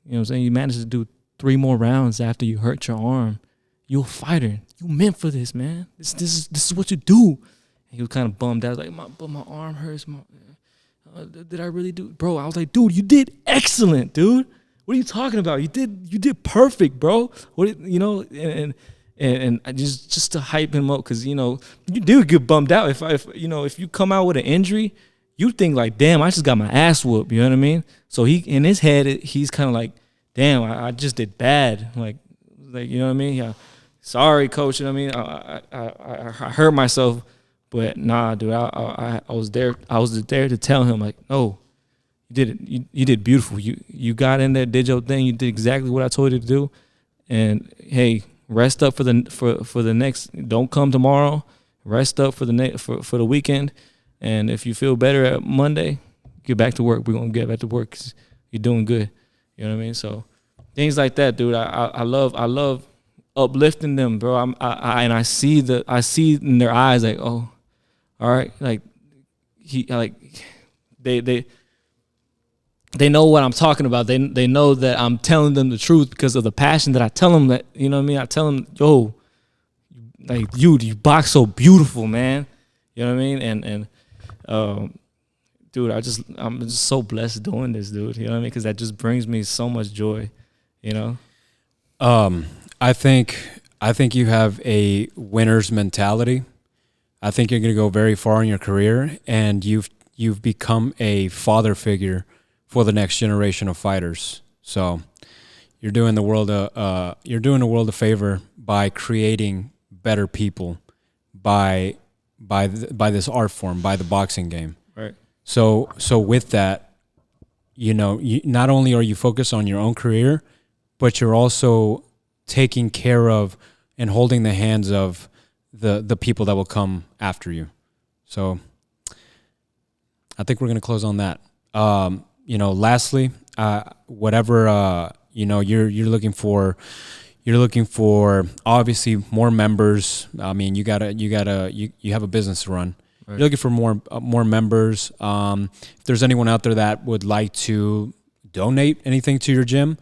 You know what I'm saying? You managed to do 3 more rounds after you hurt your arm. You're a fighter. You meant for this, man. This is what you do. And he was kind of bummed out. I was like, but my arm hurts. Did I really do, bro? I was like, dude, you did excellent, dude. What are you talking about? You did perfect, bro. And I just to hype him up, because you do get bummed out if you come out with an injury, you think like, damn, I just got my ass whooped. You know what I mean? So he in his head, he's kind of like, damn, I just did bad. Like you know what I mean? Yeah, sorry, coach. You know what I mean? I hurt myself. But nah, dude, I was there. I was there to tell him like, no, you did it. You did beautiful. You got in there, did your thing. You did exactly what I told you to do. And hey, rest up for the next. Don't come tomorrow. Rest up for the weekend. And if you feel better at Monday, get back to work. We're gonna get back to work 'cause you're doing good. You know what I mean? So things like that, dude. I love uplifting them, bro. I see in their eyes like, oh. All right, they know what I'm talking about. They know that I'm telling them the truth because of the passion that I tell them. That, you know what I mean? I tell them, yo, like, you box so beautiful, man. You know what I mean? And dude, I'm just so blessed doing this, dude. You know what I mean? Because that just brings me so much joy. I think you have a winner's mentality. I think you're going to go very far in your career, and you've become a father figure for the next generation of fighters. So you're doing the world a favor by creating better people by this art form, by the boxing game. Right. So with that, not only are you focused on your own career, but you're also taking care of and holding the hands of the people that will come after you. So I think we're going to close on that. Lastly, whatever, you're looking for obviously more members. I mean, you have a business to run. Right. You're looking for more members. If there's anyone out there that would like to donate anything to your gym,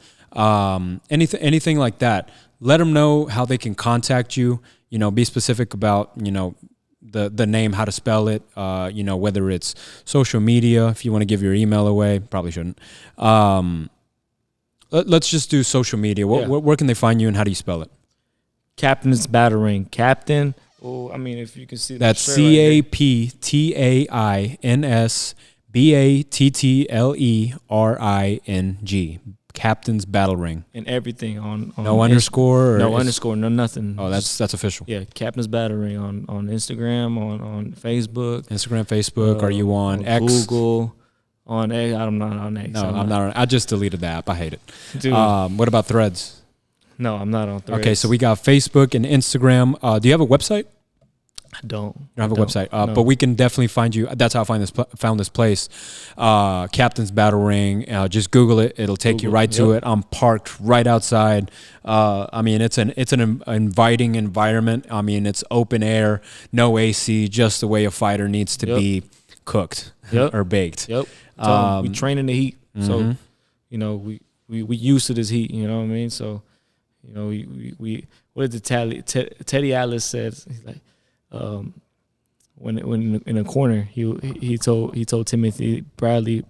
anything like that, let them know how they can contact you. Be specific about, the name, how to spell it, whether it's social media, if you want to give your email away, probably shouldn't. Let's just do social media. Where can they find you and how do you spell it? Captain's Battering. Captain. Oh, I mean, if you can see that. That's CAPTAINS BATTLERING. Captain's Battle Ring. And everything on No underscore? Or no underscore, no nothing. Oh, that's official. Yeah, Captain's Battle Ring on Instagram, on Facebook. Instagram, Facebook. Are you on X? Google. On X. I'm not on X. No, I'm not on. I just deleted the app. I hate it. Dude. What about Threads? No, I'm not on Threads. Okay, so we got Facebook and Instagram. Do you have a website? I don't. You don't have a website, no. but we can definitely find you. That's how I found this place, Captain's Battle Ring. Just Google it; it'll take you right to it. I'm parked right outside. I mean, it's an inviting environment. I mean, it's open air, no AC, just the way a fighter needs to be cooked or baked. Yep. We train in the heat, so you know we used to this heat. You know what I mean? So you know we what did Teddy Atlas said? He's like. When in a corner, he told Timothy Bradley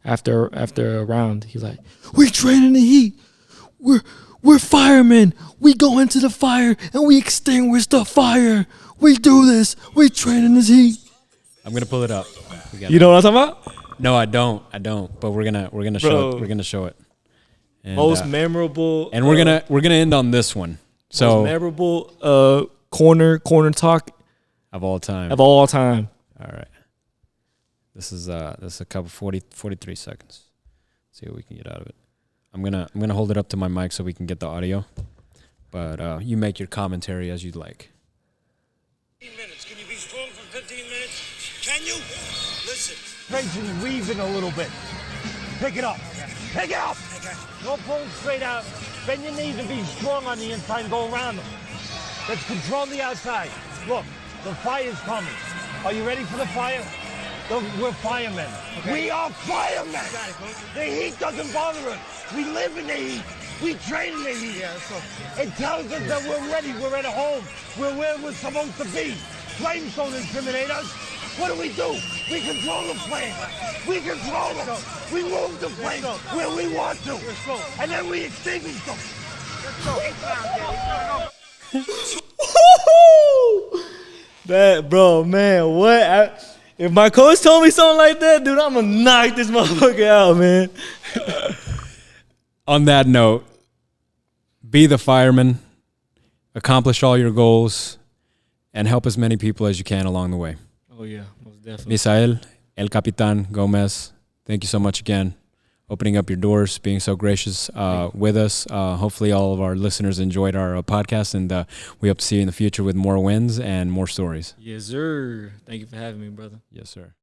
after a round, he's like, "We train in the heat. We're firemen. We go into the fire and we extinguish the fire. We do this. We train in this heat." I'm gonna pull it up. You know what I'm talking about? No, I don't. But we're gonna show it. We're gonna show it. And, most memorable. And we're gonna end on this one. So most memorable. Corner talk of all time. All right. This is a couple 43 seconds. Let's see what we can get out of it. I'm gonna hold it up to my mic so we can get the audio. But you make your commentary as you'd like. 15 minutes. Can you be strong for 15 minutes? Can you? Listen. Benjamin, weaving a little bit. Pick it up. Pick it up. Okay. Don't pull it straight out. Bend your knees and be strong on the inside and go around them. Let's control the outside. Look, the fire's coming. Are you ready for the fire? Look, we're firemen. Okay. We are firemen. The heat doesn't bother us. We live in the heat. We train in the heat. Yeah, it tells us that we're ready. We're at home. We're where we're supposed to be. Flames don't intimidate us. What do? We control the flame. We control them. We move the flame where we want to. And then we extinguish them. That bro, man, what? If my coach told me something like that, dude, I'm gonna knock this motherfucker out, man. On that note, be the fireman, accomplish all your goals, and help as many people as you can along the way. Oh yeah, most definitely. Misael, El Capitan Gomez, thank you so much again. Opening up your doors, being so gracious with us. Hopefully all of our listeners enjoyed our podcast, and we hope to see you in the future with more wins and more stories. Yes, sir. Thank you for having me, brother. Yes, sir.